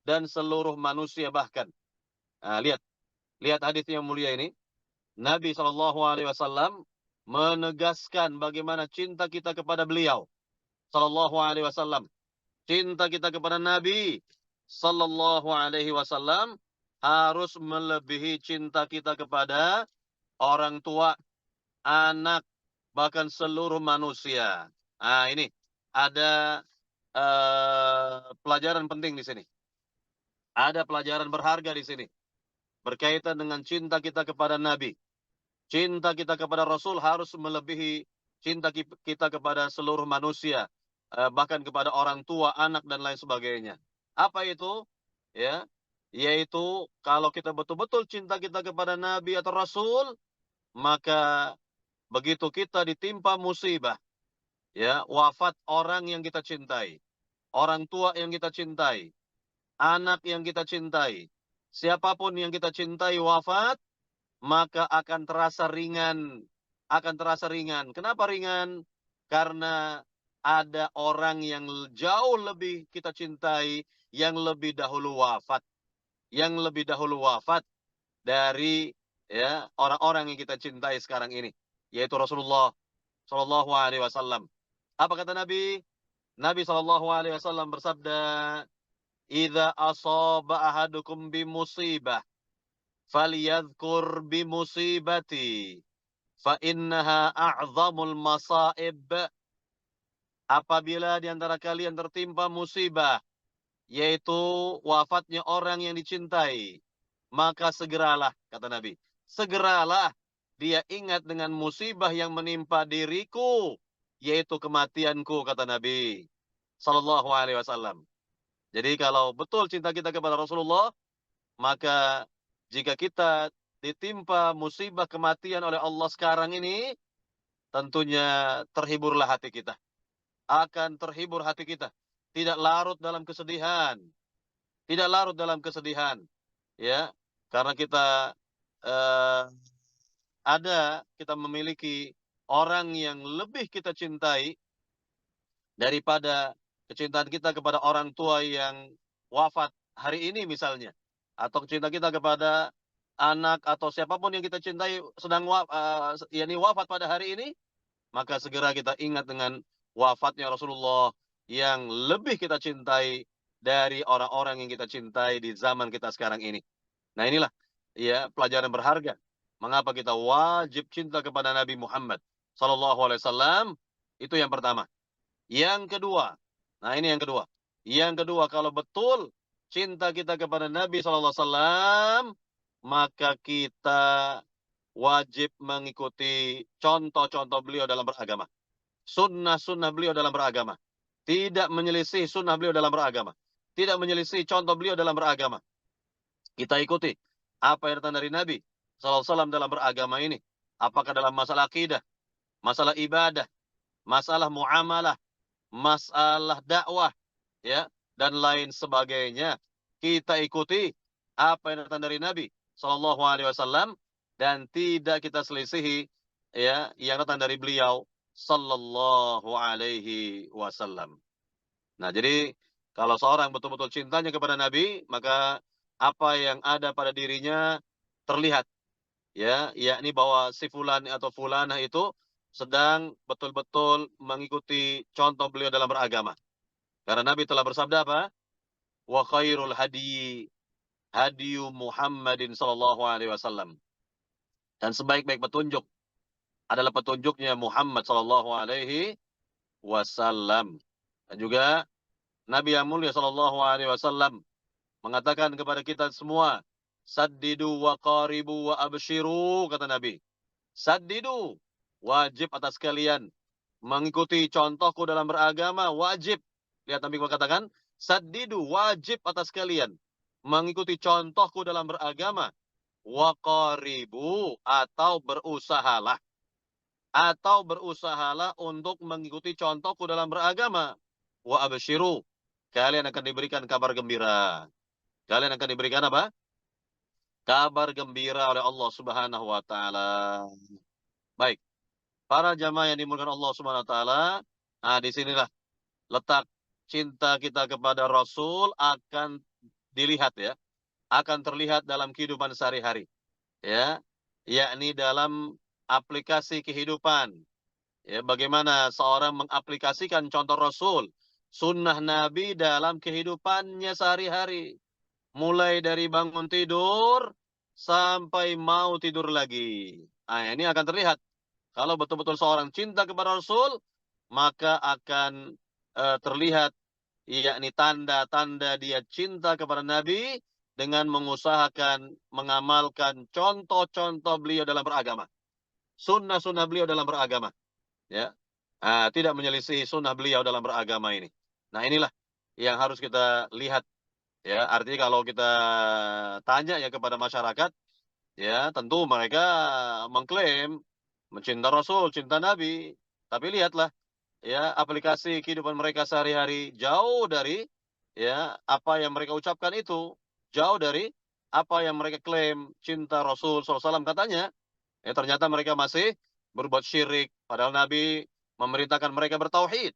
dan seluruh manusia bahkan. Nah, lihat hadis yang mulia ini. Nabi Shallallahu Alaihi Wasallam menegaskan bagaimana cinta kita kepada beliau Shallallahu Alaihi Wasallam. Cinta kita kepada Nabi Sallallahu Alaihi Wasallam harus melebihi cinta kita kepada orang tua, anak, bahkan seluruh manusia. Nah, ini ada pelajaran penting di sini. Ada pelajaran berharga di sini berkaitan dengan cinta kita kepada Nabi. Cinta kita kepada Rasul harus melebihi cinta kita kepada seluruh manusia, bahkan kepada orang tua, anak, dan lain sebagainya. Apa itu? Ya, yaitu kalau kita betul-betul cinta kita kepada Nabi atau Rasul, maka begitu kita ditimpa musibah, ya, wafat orang yang kita cintai, orang tua yang kita cintai, anak yang kita cintai, siapapun yang kita cintai wafat, maka akan terasa ringan. Akan terasa ringan. Kenapa ringan? Karena ada orang yang jauh lebih kita cintai, yang lebih dahulu wafat. Yang lebih dahulu wafat dari ya orang-orang yang kita cintai sekarang ini, yaitu Rasulullah Shallallahu Alaihi Wasallam. Apa kata Nabi? Nabi Shallallahu Alaihi Wasallam bersabda, "Idza asaba ahadukum bimusibah, falyadhkur bimusibati, fa innaha a'zamul masaib." Apabila di antara kalian tertimpa musibah, yaitu wafatnya orang yang dicintai, maka segeralah, kata Nabi, segeralah dia ingat dengan musibah yang menimpa diriku, yaitu kematianku, kata Nabi Sallallahu Alaihi Wasallam. Jadi kalau betul cinta kita kepada Rasulullah, maka jika kita ditimpa musibah kematian oleh Allah sekarang ini, tentunya terhiburlah hati kita. Akan terhibur hati kita. Tidak larut dalam kesedihan. Tidak larut dalam kesedihan. Ya, karena kita kita memiliki orang yang lebih kita cintai daripada kecintaan kita kepada orang tua yang wafat hari ini misalnya, atau cinta kita kepada anak atau siapapun yang kita cintai sedang wafat pada hari ini, maka segera kita ingat dengan wafatnya Rasulullah yang lebih kita cintai dari orang-orang yang kita cintai di zaman kita sekarang ini. Nah, inilah ya pelajaran berharga. Mengapa kita wajib cinta kepada Nabi Muhammad Sallallahu Alaihi Wasallam? Itu yang pertama. Yang kedua, nah ini yang kedua. Yang kedua, kalau betul cinta kita kepada Nabi Sallallahu Alaihi Wasallam, maka kita wajib mengikuti contoh-contoh beliau dalam beragama. Sunnah-sunnah beliau dalam beragama. Tidak menyelisih sunnah beliau dalam beragama. Tidak menyelisih contoh beliau dalam beragama. Kita ikuti apa yang datang dari Nabi Sallallahu Alaihi Wasallam dalam beragama ini. Apakah dalam masalah akidah, masalah ibadah, masalah muamalah, masalah dakwah, ya, dan lain sebagainya. Kita ikuti apa yang datang dari Nabi Sallallahu Alaihi Wasallam dan tidak kita selisihi ya yang datang dari beliau Sallallahu Alaihi Wasallam. Nah, jadi Kalau seorang betul-betul cintanya kepada Nabi, maka apa yang ada pada dirinya terlihat, ya, yakni bahwa si fulan atau fulanah itu sedang betul-betul mengikuti contoh beliau dalam beragama. Karena Nabi telah bersabda apa? Wa khairul hadi hadiyu Muhammadin sallallahu alaihi wasallam. Dan sebaik-baik petunjuk adalah petunjuknya Muhammad sallallahu alaihi wasallam. Dan juga Nabi yang mulia sallallahu alaihi wasallam mengatakan kepada kita semua, saddidu wa qaribu wa abshiru, kata Nabi. Saddidu, wajib atas kalian mengikuti contohku dalam beragama, wajib. Lihat Nabi mengatakan, saddidu, wajib atas kalian mengikuti contohku dalam beragama, wa qaribu, atau berusahalah untuk mengikuti contohku dalam beragama, wa abshiru, kalian akan diberikan kabar gembira. Kalian akan diberikan apa? Kabar gembira oleh Allah Subhanahu wa taala. Baik, para jamaah yang dimuliakan Allah Subhanahu wa taala, nah disinilah letak cinta kita kepada Rasul akan dilihat ya, akan terlihat dalam kehidupan sehari-hari, ya, yakni dalam aplikasi kehidupan. Ya, bagaimana seorang mengaplikasikan contoh Rasul, sunnah Nabi dalam kehidupannya sehari-hari. Mulai dari bangun tidur sampai mau tidur lagi. Nah, ini akan terlihat. Kalau betul-betul seorang cinta kepada Rasul, maka akan terlihat yakni tanda-tanda dia cinta kepada Nabi dengan mengusahakan mengamalkan contoh-contoh beliau dalam beragama. Sunnah-sunnah beliau dalam beragama. Ya. Tidak menyelisih sunnah beliau dalam beragama ini. Nah, inilah yang harus kita lihat. Ya, artinya kalau kita tanya ya kepada masyarakat, ya tentu mereka mengklaim mencinta Rasul, cinta Nabi. Tapi lihatlah, ya aplikasi kehidupan mereka sehari-hari jauh dari ya apa yang mereka ucapkan itu, jauh dari apa yang mereka klaim cinta Rasul SAW katanya. Ya ternyata mereka masih berbuat syirik, padahal Nabi memerintahkan mereka bertauhid.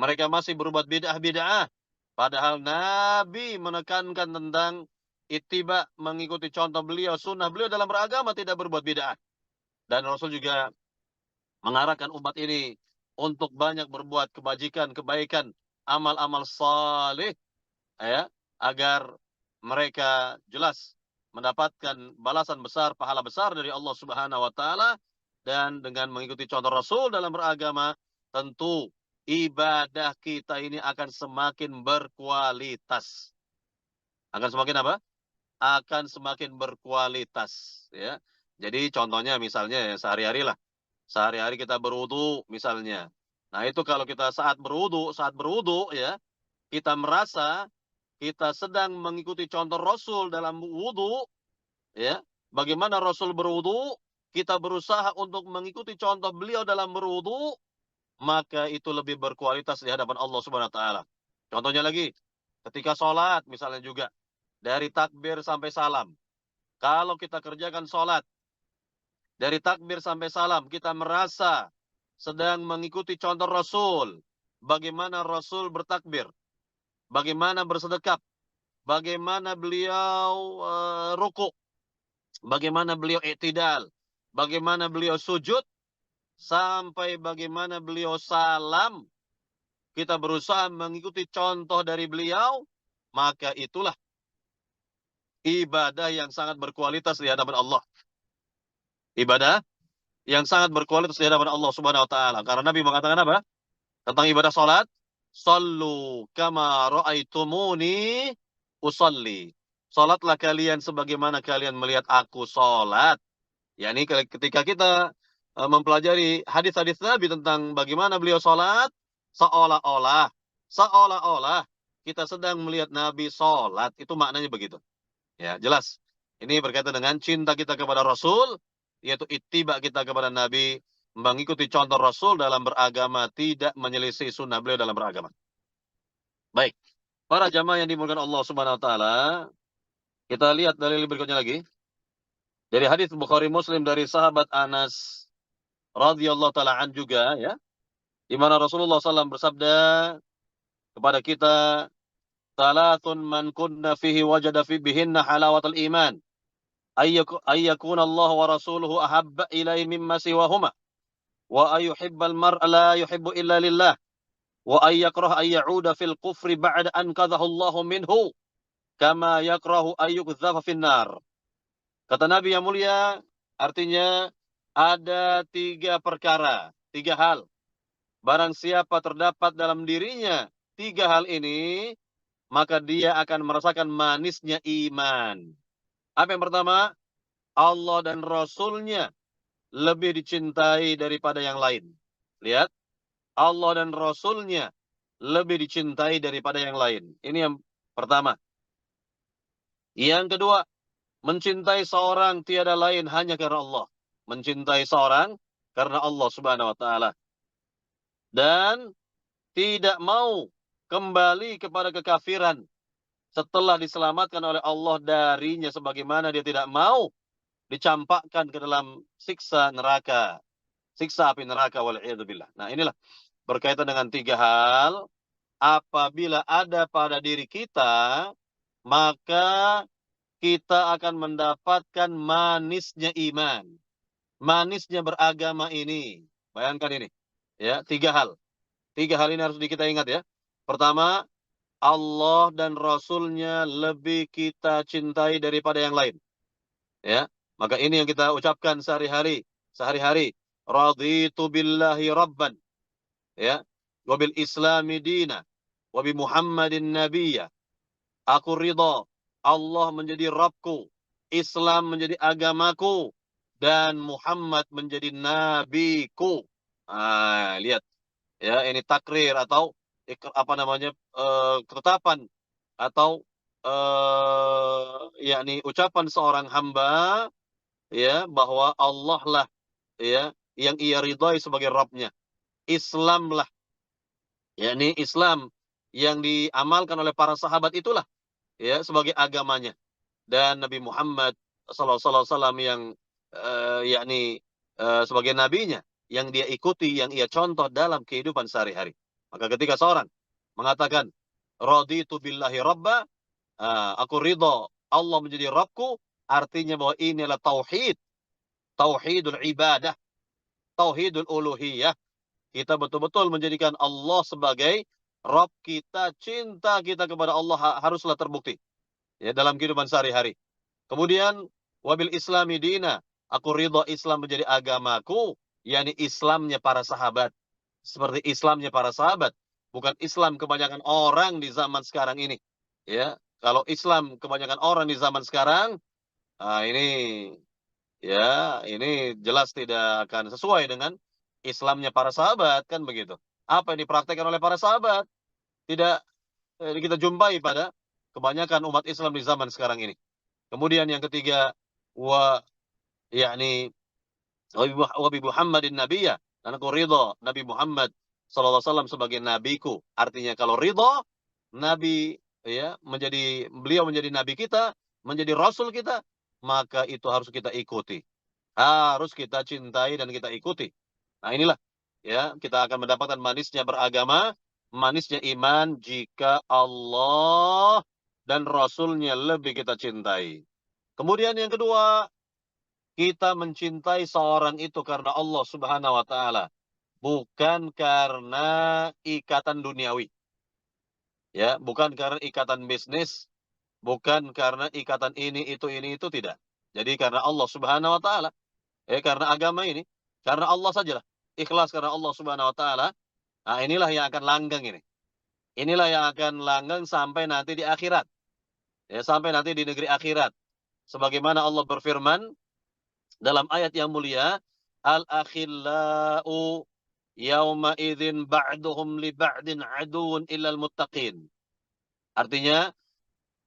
Mereka masih berbuat bid'ah-bid'ah. Padahal Nabi menekankan tentang ittiba, mengikuti contoh beliau, sunnah beliau dalam beragama, tidak berbuat bid'ah. Dan Rasul juga mengarahkan umat ini untuk banyak berbuat kebajikan, kebaikan, amal-amal saleh, ya, agar mereka jelas mendapatkan balasan besar, pahala besar dari Allah Subhanahu wa taala. Dan dengan mengikuti contoh Rasul dalam beragama, tentu ibadah kita ini akan semakin berkualitas. Akan semakin apa? Akan semakin berkualitas, ya. Jadi contohnya misalnya ya, sehari-hari lah. Sehari-hari kita berwudu misalnya. Nah, itu kalau kita saat berwudu ya, kita merasa kita sedang mengikuti contoh Rasul dalam wudu, ya. Bagaimana Rasul berwudu, kita berusaha untuk mengikuti contoh beliau dalam berwudu, maka itu lebih berkualitas di hadapan Allah Subhanahu wa taala. Contohnya lagi, ketika sholat misalnya juga, dari takbir sampai salam. Kalau kita kerjakan sholat, dari takbir sampai salam, kita merasa sedang mengikuti contoh Rasul. Bagaimana Rasul bertakbir, bagaimana bersedekap, bagaimana beliau ruku, bagaimana beliau i'tidal, bagaimana beliau sujud, sampai bagaimana beliau salam, kita berusaha mengikuti contoh dari beliau, maka itulah ibadah yang sangat berkualitas di hadapan Allah. Ibadah yang sangat berkualitas di hadapan Allah Subhanahu wa taala. Karena Nabi mengatakan apa? Tentang ibadah salat, "Shallu kama ra'aitumuni usalli." Salatlah kalian sebagaimana kalian melihat aku salat. Yani ketika kita mempelajari hadis-hadis Nabi tentang bagaimana beliau salat, seolah-olah kita sedang melihat Nabi salat. Itu maknanya begitu. Ya, jelas. Ini berkaitan dengan cinta kita kepada Rasul, yaitu ittiba kita kepada Nabi, mengikuti contoh Rasul dalam beragama, tidak menyelisih sunnah beliau dalam beragama. Baik, para jamaah yang dimuliakan Allah Subhanahu wa taala, kita lihat dalil berikutnya lagi. Dari hadis Bukhari Muslim dari sahabat Anas radhiyallahu taala an juga ya, di mana Rasulullah SAW bersabda kepada kita, Thalathun man kunna fihi wajada fi bihinna halawatal iman. Ayyakuna Allah wa rasuluhu ahabba ilaihi mimma siwahuma. Wa ayyuhibbal mar'a la yuhibbu illa lillah. Wa ayyakrah ayyauda fil kufri ba'da an qadhahu Allahu minhu. Kama yakrahu ayyukdhafa finnar. Kata Nabi yang mulia, artinya ada 3 perkara, 3 hal. Barang siapa terdapat dalam dirinya 3 hal ini, maka dia akan merasakan manisnya iman. Apa yang pertama? Allah dan Rasulnya lebih dicintai daripada yang lain. Lihat, Allah dan Rasulnya lebih dicintai daripada yang lain. Ini yang pertama. Yang kedua, mencintai seorang tiada lain hanya karena Allah. Mencintai seorang karena Allah Subhanahu wa taala. Dan tidak mau kembali kepada kekafiran setelah diselamatkan oleh Allah darinya, sebagaimana dia tidak mau dicampakkan ke dalam siksa neraka, siksa api neraka, wal'iyadzubillah. Nah, inilah berkaitan dengan 3 hal. Apabila ada pada diri kita, maka kita akan mendapatkan manisnya iman, manisnya beragama ini. Bayangkan ini, ya, 3 hal. 3 hal ini harus kita ingat ya. Pertama, Allah dan Rasulnya lebih kita cintai daripada yang lain. Ya, maka ini yang kita ucapkan sehari-hari. Raditu billahi rabban, ya, wa bil islami dina, wa bi Muhammadin nabiyya. Aku ridha Allah menjadi Rabbku, Islam menjadi agamaku, dan Muhammad menjadi nabiku. Lihat ya, ini takrir atau ketetapan atau yakni ucapan seorang hamba, ya, bahwa Allah lah, ya, yang ia ridhai sebagai Rabbnya. Islam lah, yakni Islam yang diamalkan oleh para sahabat itulah, ya, sebagai agamanya. Dan Nabi Muhammad SAW yang yakni sebagai nabinya, yang dia ikuti, yang ia contoh dalam kehidupan sehari-hari. Maka ketika seorang mengatakan raditu billahi rabba, aku ridho Allah menjadi Rabbku, artinya bahwa ini adalah tauhid, tauhidul ibadah, tauhidul uluhiyah. Kita betul-betul menjadikan Allah sebagai Rabb kita, cinta kita kepada Allah haruslah terbukti, ya, dalam kehidupan sehari-hari. Kemudian wabil islami dina, aku ridho Islam menjadi agamaku, yakni Islamnya para sahabat. Seperti Islamnya para sahabat, bukan Islam kebanyakan orang di zaman sekarang ini. Ya, kalau Islam kebanyakan orang di zaman sekarang, ini, ya, ini jelas tidak akan sesuai dengan Islamnya para sahabat, kan begitu. Apa yang dipraktekkan oleh para sahabat tidak kita jumpai pada kebanyakan umat Islam di zaman sekarang ini. Kemudian yang ketiga, yakni wa bi Muhammadin nabiyya, dan aku ridha Nabi Muhammad sallallahu alaihi wasallam sebagai nabiku. Artinya kalau ridha Nabi, ya, beliau menjadi nabi kita, menjadi rasul kita, maka itu harus kita ikuti. Harus kita cintai dan kita ikuti. Nah, inilah, ya, kita akan mendapatkan manisnya beragama, manisnya iman jika Allah dan Rasulnya lebih kita cintai. Kemudian yang kedua, kita mencintai seorang itu karena Allah Subhanahu wa taala, bukan karena ikatan duniawi. Ya, bukan karena ikatan bisnis, bukan karena ikatan ini itu tidak. Jadi karena Allah Subhanahu wa taala, karena agama ini, karena Allah sajalah. Ikhlas karena Allah Subhanahu wa taala. Nah, inilah yang akan langgeng ini. Inilah yang akan langgeng sampai nanti di akhirat. Ya, sampai nanti di negeri akhirat. Sebagaimana Allah berfirman dalam ayat yang mulia, al-akhillau yauma idzin ba'duhum li ba'din aduun illal muttaqin. Artinya,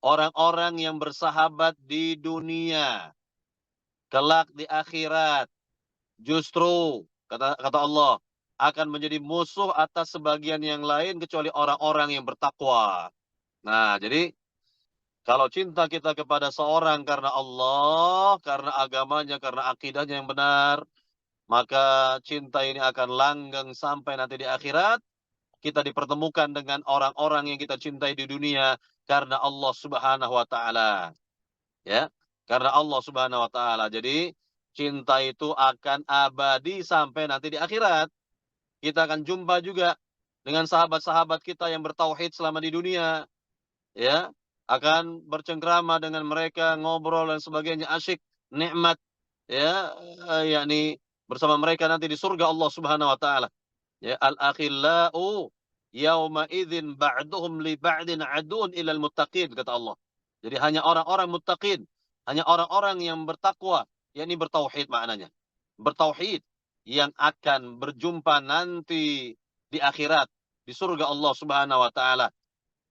orang-orang yang bersahabat di dunia, kelak di akhirat, justru kata Allah akan menjadi musuh atas sebagian yang lain kecuali orang-orang yang bertakwa. Nah, jadi kalau cinta kita kepada seorang karena Allah, karena agamanya, karena akidahnya yang benar, maka cinta ini akan langgeng sampai nanti di akhirat. kita dipertemukan dengan orang-orang yang kita cintai di dunia karena Allah Subhanahu wa taala. Ya, karena Allah Subhanahu wa taala. Jadi cinta itu akan abadi sampai nanti di akhirat. Kita akan jumpa juga dengan sahabat-sahabat kita yang bertauhid selama di dunia, ya, akan bercengkrama dengan mereka, ngobrol dan sebagainya, asyik, nikmat, ya, yakni bersama mereka nanti di surga Allah Subhanahu wa taala. Ya, al-akhillau yauma idzin ba'duhum li ba'din adun ilal muttaqin kata Allah. Jadi hanya orang-orang muttaqin, hanya orang-orang yang bertakwa, yakni bertauhid maknanya. Bertauhid yang akan berjumpa nanti di akhirat di surga Allah Subhanahu wa taala.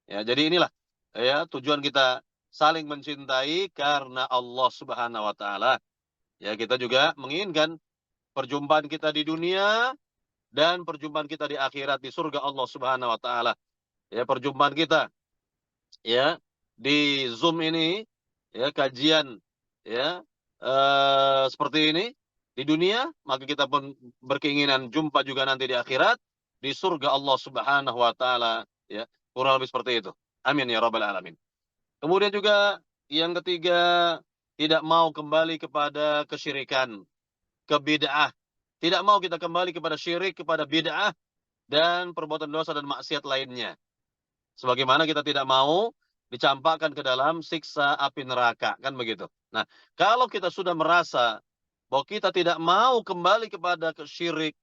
Ya, jadi inilah ya tujuan kita saling mencintai karena Allah Subhanahu wa taala. Ya, kita juga menginginkan perjumpaan kita di dunia dan perjumpaan kita di akhirat di surga Allah Subhanahu wa taala. Ya, perjumpaan kita ya di Zoom ini ya kajian ya seperti ini di dunia, maka kita pun berkeinginan jumpa juga nanti di akhirat di surga Allah Subhanahu wa taala ya. Kurang lebih seperti itu. Amin ya rabbal alamin. Kemudian juga yang ketiga, tidak mau kembali kepada kesyirikan, ke bid'ah. Tidak mau kita kembali kepada syirik, kepada bid'ah dan perbuatan dosa dan maksiat lainnya. Sebagaimana kita tidak mau dicampakkan ke dalam siksa api neraka, kan begitu. Nah, kalau kita sudah merasa bahwa kita tidak mau kembali kepada syirik,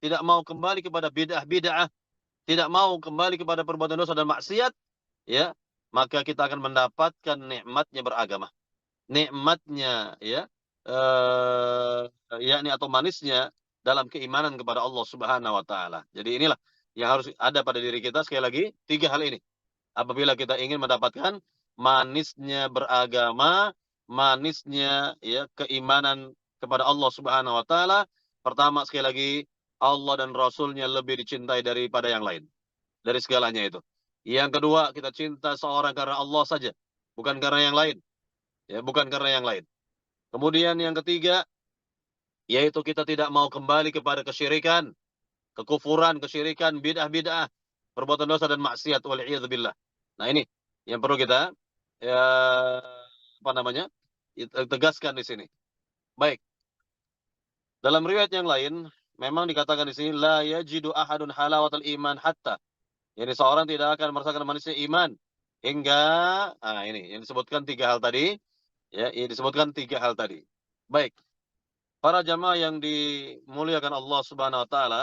tidak mau kembali kepada bid'ah-bid'ah, tidak mau kembali kepada perbuatan dosa dan maksiat, ya, maka kita akan mendapatkan nikmatnya beragama. Nikmatnya, ya, yakni atau manisnya dalam keimanan kepada Allah Subhanahu wa taala. Jadi inilah yang harus ada pada diri kita, sekali lagi, 3 hal ini. Apabila kita ingin mendapatkan manisnya beragama, manisnya ya keimanan kepada Allah Subhanahu wa taala, pertama sekali lagi Allah dan Rasul-Nya lebih dicintai daripada yang lain, dari segalanya itu. Yang kedua, kita cinta seorang karena Allah saja, bukan karena yang lain. Ya, bukan karena yang lain. Kemudian yang ketiga, yaitu kita tidak mau kembali kepada kesyirikan, kekufuran, kesyirikan, bid'ah-bid'ah, perbuatan dosa dan maksiat wal'iyadzubillah. Nah, ini yang perlu kita ya apa namanya? Tegaskan di sini. Baik. Dalam riwayat yang lain memang dikatakan di sini la yajidu ahadun halawatal iman hatta. Jadi seorang tidak akan merasakan manisnya iman hingga ini yang disebutkan 3 hal tadi, ya, yang disebutkan 3 hal tadi. Baik. Para jamaah yang dimuliakan Allah Subhanahu wa taala,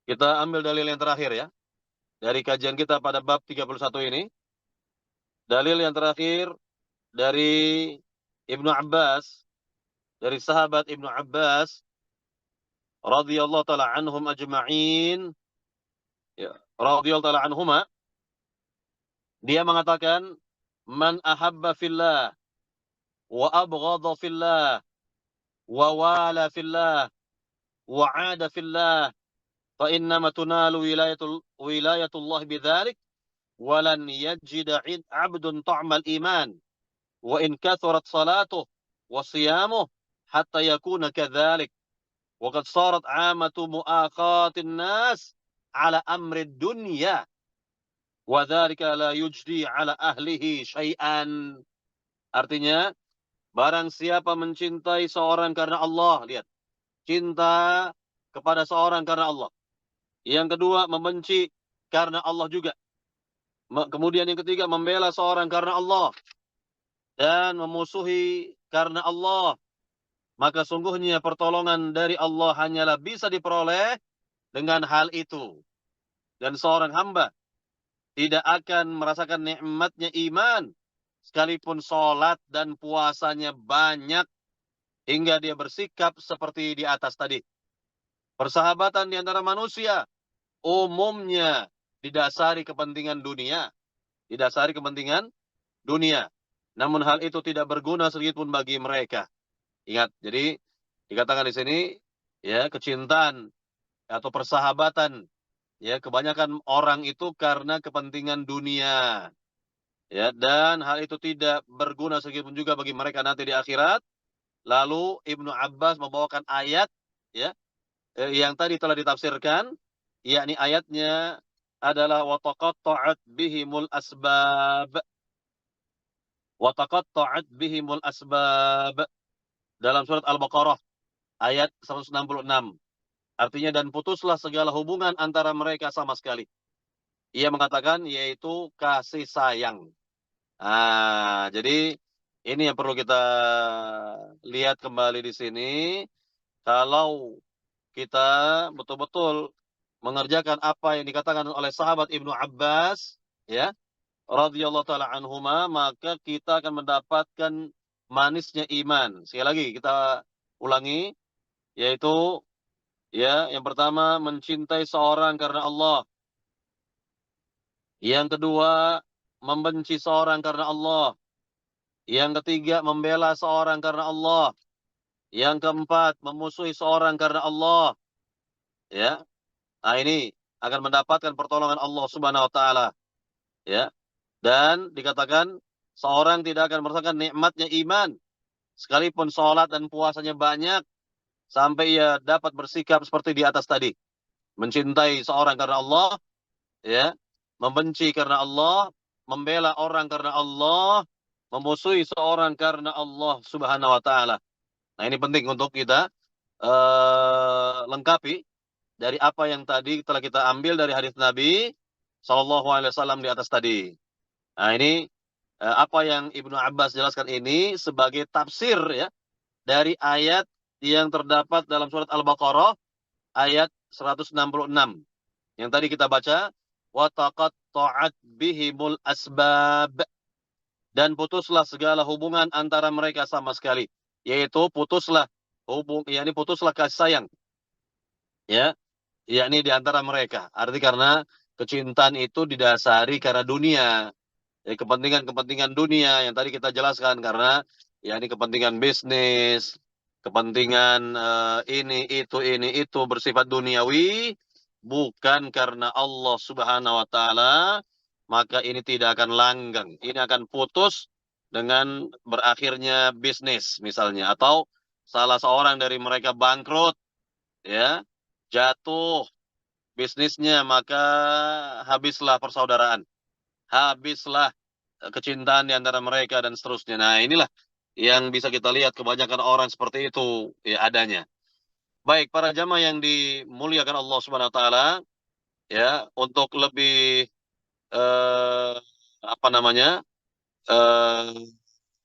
kita ambil dalil yang terakhir ya. Dari kajian kita pada bab 31 ini. Dalil yang terakhir dari Ibnu Abbas, dari sahabat Ibnu Abbas radhiyallahu taala anhum ajma'in, ya, radhiyallahu taala anhuma, dia mengatakan, "Man ahabba fillah wa abghadha fillah wa wala fillah wa 'ada fillah fa innama tunalu wilayatullah bidzalik wa lan yajida 'abdun ta'mal iman wa in kathurat salatuh wa siyamuh hatta yakuna kadzalik wa qad sarat 'amatu mu'aqatin nas 'ala amri dunya wa dzalika la yujdi 'ala ahlihi syai'an." Artinya, barang siapa mencintai seorang karena Allah, lihat, cinta kepada seorang karena Allah. Yang kedua, membenci karena Allah juga. Kemudian yang ketiga, membela seorang karena Allah dan memusuhi karena Allah. Maka sungguhnya pertolongan dari Allah hanyalah bisa diperoleh dengan hal itu. Dan seorang hamba tidak akan merasakan nikmatnya iman sekalipun sholat dan puasanya banyak hingga dia bersikap seperti di atas tadi. Persahabatan di antara manusia umumnya didasari kepentingan dunia. Didasari kepentingan dunia. Namun hal itu tidak berguna sedikitpun bagi mereka. Ingat, jadi dikatakan di sini ya kecintaan atau persahabatan ya kebanyakan orang itu karena kepentingan dunia. Ya, dan hal itu tidak berguna sedikitpun juga bagi mereka nanti di akhirat. Lalu Ibnu Abbas membawakan ayat ya yang tadi telah ditafsirkan yakni ayatnya adalah wa taqatta'at bihimul asbab. Wa taqatta'at bihimul asbab. Dalam surat Al-Baqarah ayat 166. Artinya dan putuslah segala hubungan antara mereka sama sekali. Ia mengatakan yaitu kasih sayang. Jadi ini yang perlu kita lihat kembali di sini. Kalau kita betul-betul mengerjakan apa yang dikatakan oleh sahabat Ibnu Abbas, ya, radhiyallahu taala anhuma, maka kita akan mendapatkan manisnya iman. Sekali lagi kita ulangi, yaitu ya, yang pertama mencintai seorang karena Allah. Yang kedua, membenci seorang karena Allah. Yang ketiga, membela seorang karena Allah. Yang keempat, memusuhi seorang karena Allah. Ya. Nah, ini akan mendapatkan pertolongan Allah Subhanahu wa taala, ya. Dan dikatakan seorang tidak akan merasakan nikmatnya iman sekalipun sholat dan puasanya banyak sampai ia dapat bersikap seperti di atas tadi. Mencintai seorang karena Allah, ya. Membenci karena Allah, membela orang karena Allah, memusuhi seorang karena Allah Subhanahu wa taala. Nah, ini penting untuk kita lengkapi dari apa yang tadi telah kita ambil dari hadis Nabi Shallallahu Alaihi Wasallam di atas tadi. Nah, ini apa yang Ibnu Abbas jelaskan ini sebagai tafsir, ya, dari ayat yang terdapat dalam surat Al-Baqarah ayat 166 yang tadi kita baca, wa taqatta'at bihimul asbab, dan putuslah segala hubungan antara mereka sama sekali, yaitu putuslah yakni putuslah kasih sayang, ya, yakni di antara mereka. Arti karena kecintaan itu didasari karena dunia, ya, kepentingan-kepentingan dunia yang tadi kita jelaskan, karena yakni kepentingan bisnis, kepentingan ini itu bersifat duniawi, bukan karena Allah Subhanahu wa taala, maka ini tidak akan langgeng. Ini akan putus dengan berakhirnya bisnis misalnya, atau salah seorang dari mereka bangkrut, ya, jatuh bisnisnya, maka habislah persaudaraan, habislah kecintaan di antara mereka dan seterusnya. Nah, inilah yang bisa kita lihat kebanyakan orang seperti itu, ya, adanya. Baik, para jamaah yang dimuliakan Allah Subhanahu wa taala, ya, untuk lebih eh, apa namanya? eh,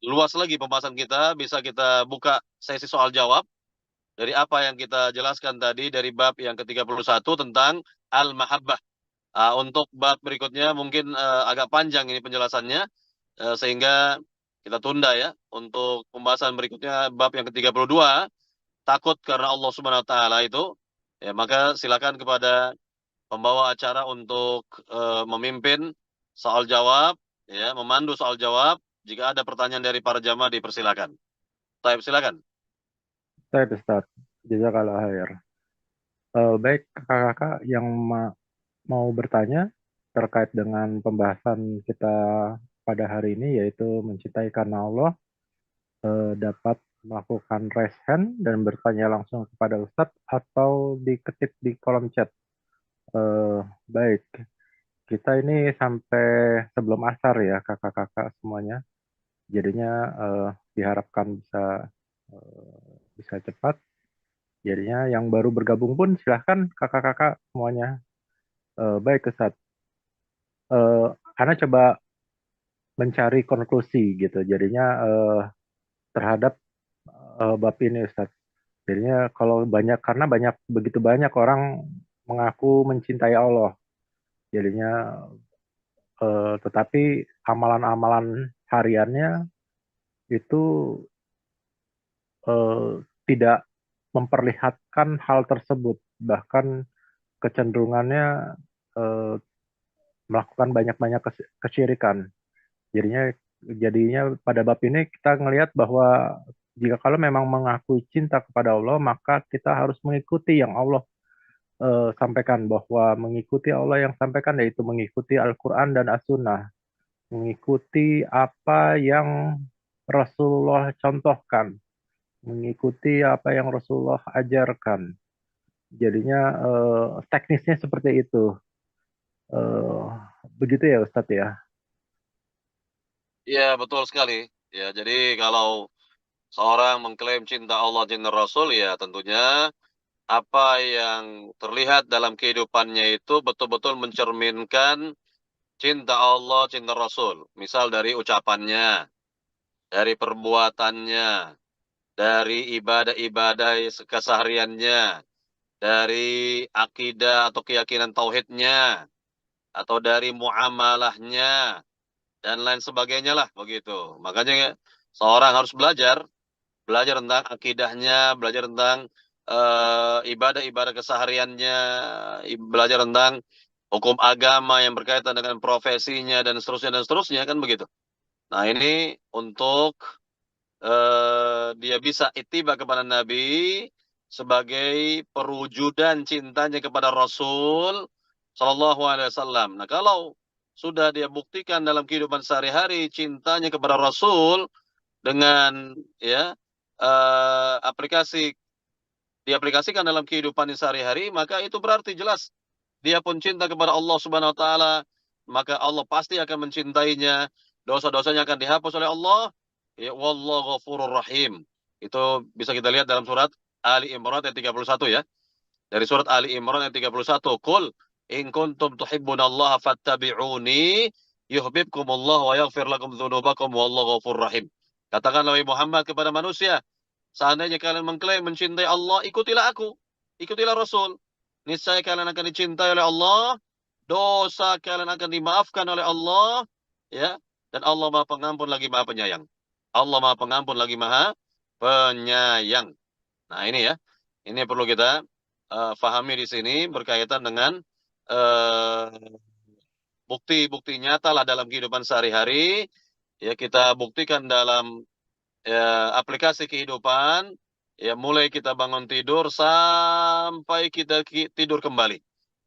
luas lagi pembahasan kita, bisa kita buka sesi soal jawab dari apa yang kita jelaskan tadi dari bab yang ke-31 tentang al-mahabbah. Untuk bab berikutnya mungkin agak panjang ini penjelasannya, sehingga kita tunda, ya, untuk pembahasan berikutnya bab yang ke-32, takut karena Allah Subhanahu wa taala itu. Ya, maka silakan kepada pembawa acara untuk memimpin soal jawab, ya, memandu soal jawab. Jika ada pertanyaan dari para jamaah dipersilakan. Taib, silakan. Saya Ustaz. Jazakallah khair. Baik, kakak-kakak yang mau bertanya terkait dengan pembahasan kita pada hari ini, yaitu mencintai karena Allah, dapat melakukan raise hand dan bertanya langsung kepada Ustadz atau diketik di kolom chat. Baik, kita ini sampai sebelum asar ya kakak-kakak semuanya. Jadinya diharapkan bisa cepat. Jadinya yang baru bergabung pun silahkan kakak-kakak semuanya. Baik Ustadz, Ana coba mencari konklusi gitu. Jadinya terhadap bab ini Ustadz. Jadinya kalau karena begitu banyak orang mengaku mencintai Allah. Jadinya tetapi amalan-amalan hariannya itu eh, tidak memperlihatkan hal tersebut. Bahkan kecenderungannya eh, melakukan banyak-banyak kesyirikan. Jadinya pada bab ini kita ngelihat bahwa jika kalau memang mengakui cinta kepada Allah, maka kita harus mengikuti yang Allah sampaikan, bahwa mengikuti Allah yang sampaikan yaitu mengikuti Al-Quran dan As-Sunnah, mengikuti apa yang Rasulullah contohkan, mengikuti apa yang Rasulullah ajarkan. Jadinya teknisnya seperti itu. Eh, Begitu ya Ustadz ya. Iya, betul sekali. Ya, jadi kalau seorang mengklaim cinta Allah, cinta Rasul, ya tentunya apa yang terlihat dalam kehidupannya itu betul-betul mencerminkan cinta Allah, cinta Rasul. Misal dari ucapannya, dari perbuatannya, dari ibadah-ibadah kesehariannya, dari akidah atau keyakinan tauhidnya, atau dari muamalahnya, dan lain sebagainya lah begitu. Makanya seorang harus belajar tentang akidahnya, belajar tentang ibadah-ibadah kesehariannya, belajar tentang hukum agama yang berkaitan dengan profesinya dan seterusnya kan begitu. Nah, ini untuk dia bisa ittiba kepada Nabi sebagai perwujudan cintanya kepada Rasul Shallallahu Alaihi Wasallam. Nah, kalau sudah dia buktikan dalam kehidupan sehari-hari cintanya kepada Rasul dengan ya aplikasi diaplikasikan dalam kehidupan sehari-hari, maka itu berarti jelas dia pun cinta kepada Allah Subhanahu wa taala, maka Allah pasti akan mencintainya, dosa-dosanya akan dihapus oleh Allah. Ya, wallahu ghafurur rahim. Itu bisa kita lihat dalam surat Ali Imran ayat 31 ya. Dari surat Ali Imran ayat 31, "Qul in kuntum tuhibbunallaha fattabi'uni yuhibbukumullah wa yaghfir lakum dzunubakum wallahu ghafurur rahim." Katakanlah wahai Muhammad kepada manusia, seandainya kalian mengklaim mencintai Allah, ikutilah aku, ikutilah Rasul. Niscaya kalian akan dicintai oleh Allah, dosa kalian akan dimaafkan oleh Allah, ya. Dan Allah Maha Pengampun lagi Maha Penyayang. Allah Maha Pengampun lagi Maha Penyayang. Nah, ini ya. Ini perlu kita fahami di sini berkaitan dengan uh, bukti-bukti nyata lah dalam kehidupan sehari-hari. Ya, kita buktikan dalam aplikasi kehidupan, ya mulai kita bangun tidur sampai kita tidur kembali.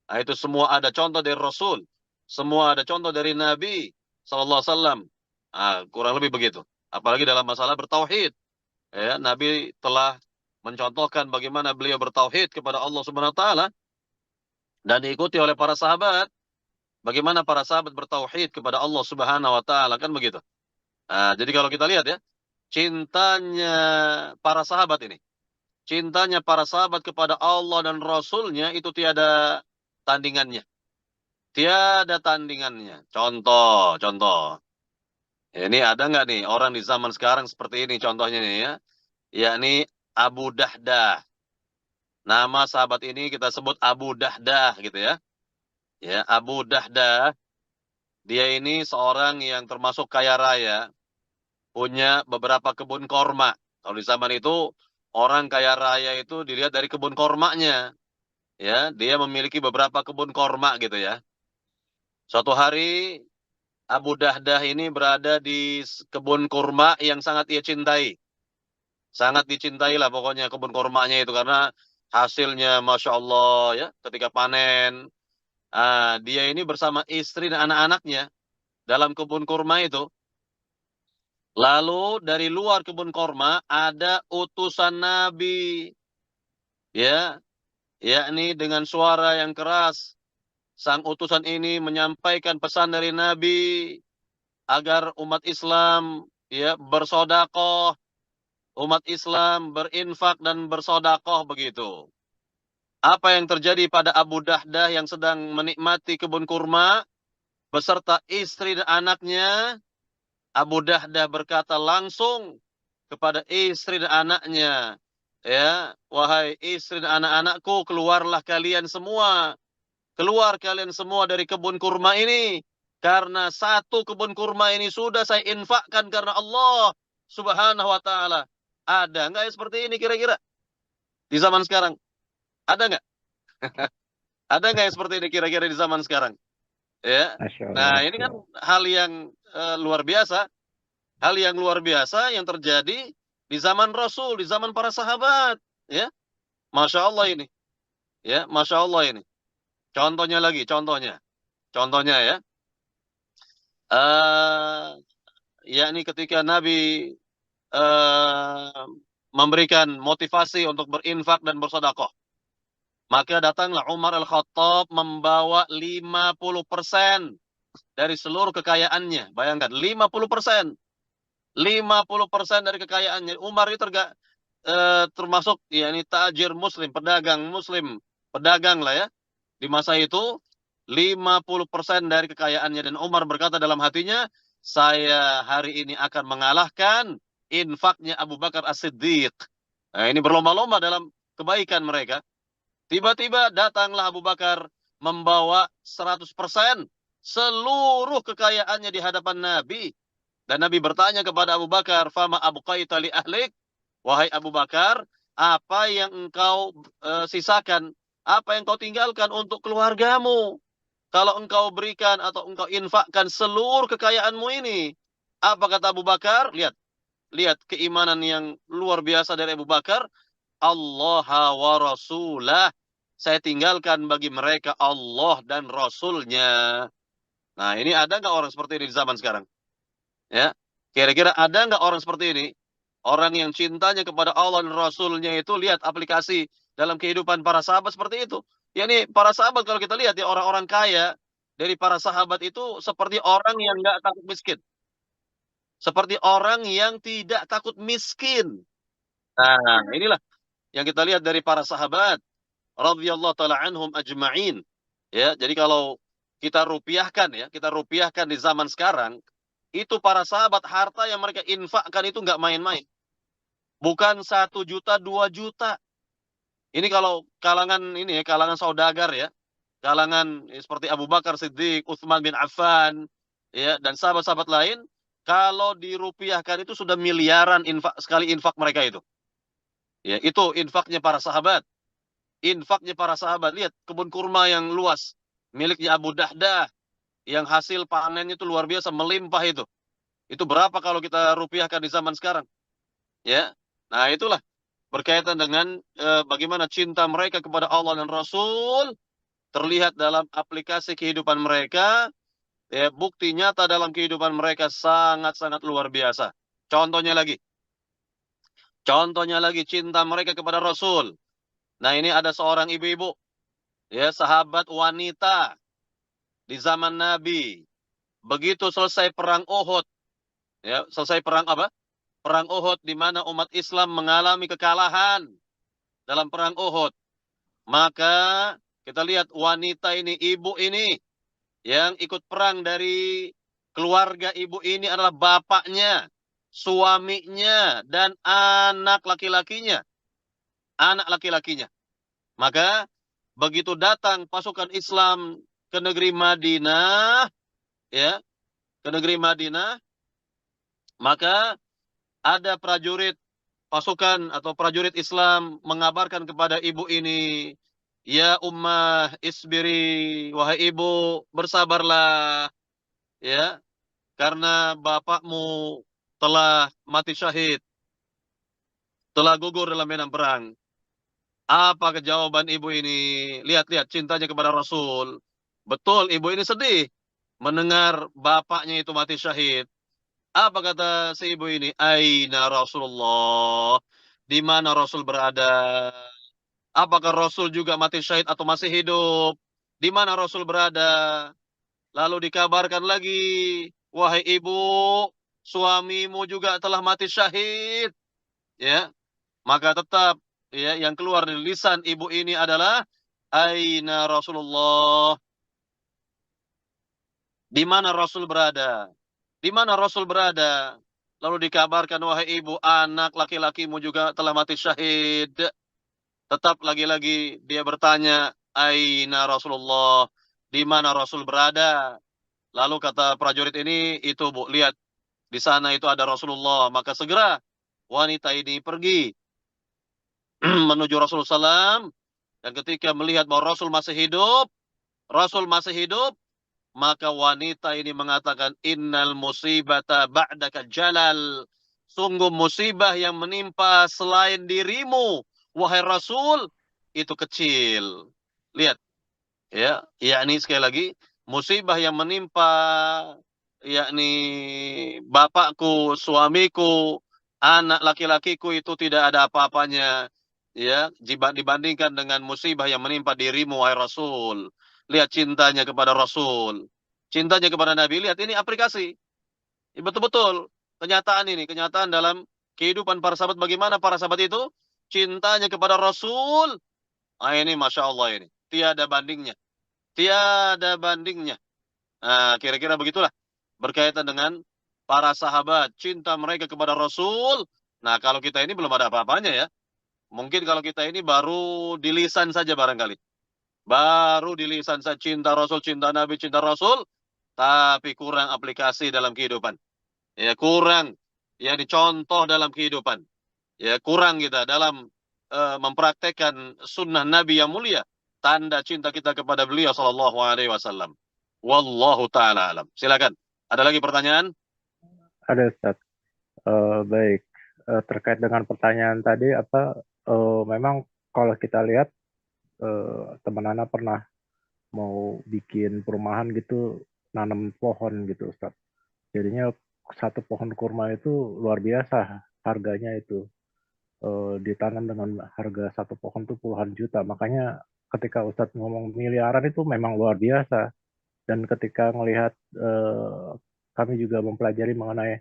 Nah, itu semua ada contoh dari Rasul, semua ada contoh dari Nabi Sallallahu Alaihi Wasallam. Nah, kurang lebih begitu. Apalagi dalam masalah bertauhid, ya Nabi telah mencontohkan bagaimana beliau bertauhid kepada Allah Subhanahu Wa Taala dan diikuti oleh para sahabat. Bagaimana para sahabat bertauhid kepada Allah Subhanahu Wa Taala kan begitu. Nah, jadi kalau kita lihat ya, cintanya para sahabat ini. Cintanya para sahabat kepada Allah dan Rasulnya itu tiada tandingannya. Tiada tandingannya. Contoh. Ini ada nggak nih orang di zaman sekarang seperti ini contohnya nih ya. Yakni Abu Dahdah. Nama sahabat ini kita sebut Abu Dahdah gitu ya. Ya, Abu Dahdah. Dia ini seorang yang termasuk kaya raya. Punya beberapa kebun korma. Kalau di zaman itu orang kaya raya itu dilihat dari kebun kormanya. Ya, dia memiliki beberapa kebun korma gitu ya. Suatu hari Abu Dahdah ini berada di kebun kurma yang sangat ia cintai. Sangat dicintai lah pokoknya kebun kurmanya itu karena hasilnya Masya Allah ya ketika panen. Dia ini bersama istri dan anak-anaknya dalam kebun kurma itu. Lalu dari luar kebun kurma ada utusan Nabi. Ya, yakni dengan suara yang keras. Sang utusan ini menyampaikan pesan dari Nabi agar umat Islam ya bersodakoh, umat Islam berinfak dan bersodakoh begitu. Apa yang terjadi pada Abu Dahdah yang sedang menikmati kebun kurma beserta istri dan anaknya? Abu Dahdah berkata langsung kepada istri dan anaknya, ya, wahai istri dan anak-anakku, keluarlah kalian semua. Keluar kalian semua dari kebun kurma ini. Karena satu kebun kurma ini sudah saya infakkan karena Allah Subhanahu wa taala. Ada nggak yang seperti ini kira-kira di zaman sekarang? Ada nggak? Ada nggak yang seperti ini kira-kira di zaman sekarang? Ya. Masya Allah. Nah, ini kan hal yang luar biasa, hal yang luar biasa yang terjadi di zaman Rasul, di zaman para sahabat, ya. Masya Allah ini, ya, Masya Allah ini. Contohnya lagi, contohnya ya. eh yakni ketika Nabi memberikan motivasi untuk berinfak dan bersedekah. Maka datanglah Umar Al-Khattab membawa 50% dari seluruh kekayaannya. Bayangkan, 50%. 50% dari kekayaannya. Umar itu termasuk ya ini tajir muslim, pedagang lah ya. Di masa itu 50% dari kekayaannya, dan Umar berkata dalam hatinya, saya hari ini akan mengalahkan infaknya Abu Bakar As-Siddiq. Nah, ini berlomba-lomba dalam kebaikan mereka. Tiba-tiba datanglah Abu Bakar membawa 100% seluruh kekayaannya di hadapan Nabi. Dan Nabi bertanya kepada Abu Bakar, "Fama abqaita li ahlik?" Wahai Abu Bakar, apa yang engkau sisakan? Apa yang kau tinggalkan untuk keluargamu? Kalau engkau berikan atau engkau infakkan seluruh kekayaanmu ini. Apa kata Abu Bakar? Lihat, lihat keimanan yang luar biasa dari Abu Bakar. Allah wa Rasulah. Saya tinggalkan bagi mereka Allah dan Rasulnya. Nah, ini ada nggak orang seperti ini di zaman sekarang? Ya, kira-kira ada nggak orang seperti ini? Orang yang cintanya kepada Allah dan Rasulnya itu, lihat aplikasi dalam kehidupan para sahabat seperti itu. Ya, ini para sahabat kalau kita lihat ya, orang-orang kaya dari para sahabat itu seperti orang yang nggak takut miskin. Seperti orang yang tidak takut miskin. Nah, inilah yang kita lihat dari para sahabat radhiyallahu taala anhum ajma'in. Ya, jadi kalau kita rupiahkan di zaman sekarang, itu para sahabat harta yang mereka infakkan itu nggak main-main. Bukan 1 juta, 2 juta. Ini kalau kalangan ini ya, kalangan saudagar ya, kalangan seperti Abu Bakar Siddiq, Utsman bin Affan, ya, dan sahabat-sahabat lain, kalau dirupiahkan itu sudah miliaran sekali infak mereka itu. Ya, itu infaknya para sahabat. Infaknya para sahabat. Lihat kebun kurma yang luas miliknya Abu Dahdah yang hasil panennya itu luar biasa, melimpah itu. Itu berapa kalau kita rupiahkan di zaman sekarang? Ya. Nah, itulah berkaitan dengan bagaimana cinta mereka kepada Allah dan Rasul terlihat dalam aplikasi kehidupan mereka, ya, bukti nyata dalam kehidupan mereka sangat-sangat luar biasa. Contohnya lagi. Contohnya lagi cinta mereka kepada Rasul. Nah, ini ada seorang ibu-ibu, ya, sahabat wanita di zaman Nabi. Begitu selesai perang Uhud, ya, selesai perang apa? Perang Uhud, di mana umat Islam mengalami kekalahan dalam perang Uhud. Maka kita lihat wanita ini, ibu ini yang ikut perang, dari keluarga ibu ini adalah bapaknya, suaminya, dan anak laki-lakinya. Anak laki-lakinya. Maka begitu datang pasukan Islam ke negeri Madinah, ya, ke negeri Madinah, maka ada prajurit pasukan atau prajurit Islam mengabarkan kepada ibu ini, "Ya Ummah, isbiri, wahai ibu, bersabarlah, ya, karena bapakmu telah mati syahid, telah gugur dalam medan perang." Apa jawaban ibu ini? Lihat-lihat cintanya kepada Rasul. Betul, ibu ini sedih mendengar bapaknya itu mati syahid. Apa kata si ibu ini? Aina Rasulullah? Di mana Rasul berada? Apakah Rasul juga mati syahid atau masih hidup? Di mana Rasul berada? Lalu dikabarkan lagi, wahai ibu, suamimu juga telah mati syahid. Ya, maka tetap, ya, yang keluar dari lisan ibu ini adalah aina Rasulullah? Di mana Rasul berada? Di mana Rasul berada? Lalu dikabarkan, wahai ibu, anak laki-lakimu juga telah mati syahid. Tetap lagi-lagi dia bertanya, aina Rasulullah? Di mana Rasul berada? Lalu kata prajurit ini, itu Bu, lihat di sana itu ada Rasulullah. Maka segera wanita ini pergi menuju Rasulullah SAW, dan ketika melihat bahwa Rasul masih hidup, maka wanita ini mengatakan, innal musibata ba'daka jalal. Sungguh musibah yang menimpa selain dirimu, wahai Rasul, itu kecil. Lihat, ya, yakni sekali lagi, musibah yang menimpa yakni bapakku, suamiku, anak laki-lakiku itu tidak ada apa-apanya. ya, dibandingkan dengan musibah yang menimpa dirimu, wahai Rasul. Lihat cintanya kepada Rasul. Cintanya kepada Nabi. Lihat, ini aplikasi. Ya, betul-betul. Kenyataan ini. Kenyataan dalam kehidupan para sahabat. Bagaimana para sahabat itu? Cintanya kepada Rasul. Ah, ini Masya Allah ini. Tiada bandingnya. Tiada bandingnya. Nah, kira-kira begitulah. Berkaitan dengan para sahabat. Cinta mereka kepada Rasul. Nah, kalau kita ini belum ada apa-apanya ya. Mungkin kalau kita ini baru di lisan saja barangkali. Baru di lisan saja cinta Rasul, cinta Nabi, cinta Rasul. Tapi kurang aplikasi dalam kehidupan. Ya, kurang. Ya, dicontoh dalam kehidupan. Ya, kurang kita dalam mempraktekkan sunnah Nabi yang mulia. Tanda cinta kita kepada beliau sallallahu alaihi wasallam. Wallahu taala alam. Silakan. Ada lagi pertanyaan? Ada Ustaz. Baik. Terkait dengan pertanyaan tadi, memang kalau kita lihat, teman Ana pernah mau bikin perumahan gitu, nanam pohon gitu, Ustaz. Jadinya satu pohon kurma itu luar biasa harganya itu. Ditanam dengan harga satu pohon tuh puluhan juta. Makanya ketika Ustadz ngomong miliaran itu memang luar biasa. Dan ketika melihat, kami juga mempelajari mengenai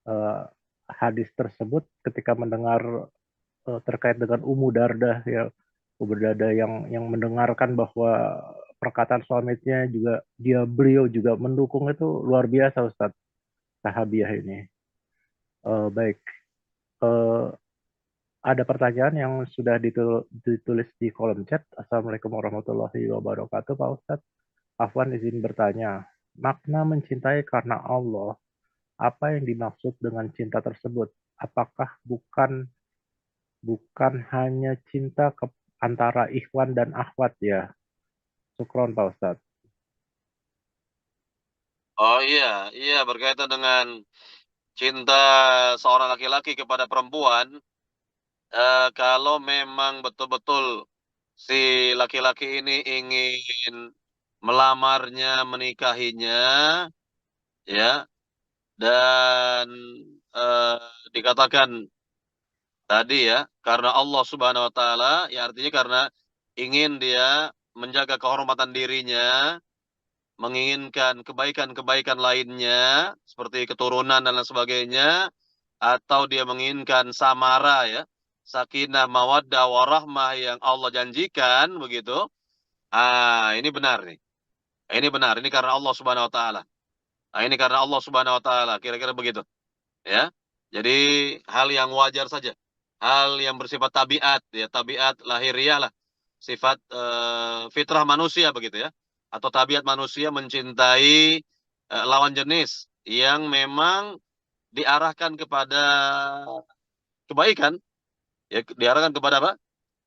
eh, hadis tersebut, ketika mendengar terkait dengan Ummu Dardah ya, Ummu Dardah yang mendengarkan bahwa perkataan suaminya juga beliau juga mendukung, itu luar biasa Ustadz, sahabiah ini. Baik. Eh, ada pertanyaan yang sudah ditulis di kolom chat. Assalamualaikum warahmatullahi wabarakatuh, Pak Ustadz. Afwan izin bertanya, makna mencintai karena Allah, apa yang dimaksud dengan cinta tersebut? Apakah bukan bukan hanya cinta antara ikhwan dan akhwat ya? Syukron, Pak Ustadz. Oh iya, iya berkaitan dengan cinta seorang laki-laki kepada perempuan. Kalau memang betul-betul si laki-laki ini ingin melamarnya, menikahinya, ya, dan eh, dikatakan tadi ya, karena Allah Subhanahu Wa Taala, ya artinya karena ingin dia menjaga kehormatan dirinya, menginginkan kebaikan-kebaikan lainnya, seperti keturunan dan lain sebagainya, atau dia menginginkan samara ya, sakinah, mawaddah, warahmah yang Allah janjikan begitu. Ah, ini benar nih. Ini benar, ini karena Allah Subhanahu wa taala. Ah, ini karena Allah Subhanahu wa taala, kira-kira begitu, ya. Jadi hal yang wajar saja. Hal yang bersifat tabiat ya, tabiat lahiriah lah. Sifat fitrah manusia begitu ya. Atau tabiat manusia mencintai lawan jenis yang memang diarahkan kepada kebaikan, ya diarahkan kepada apa?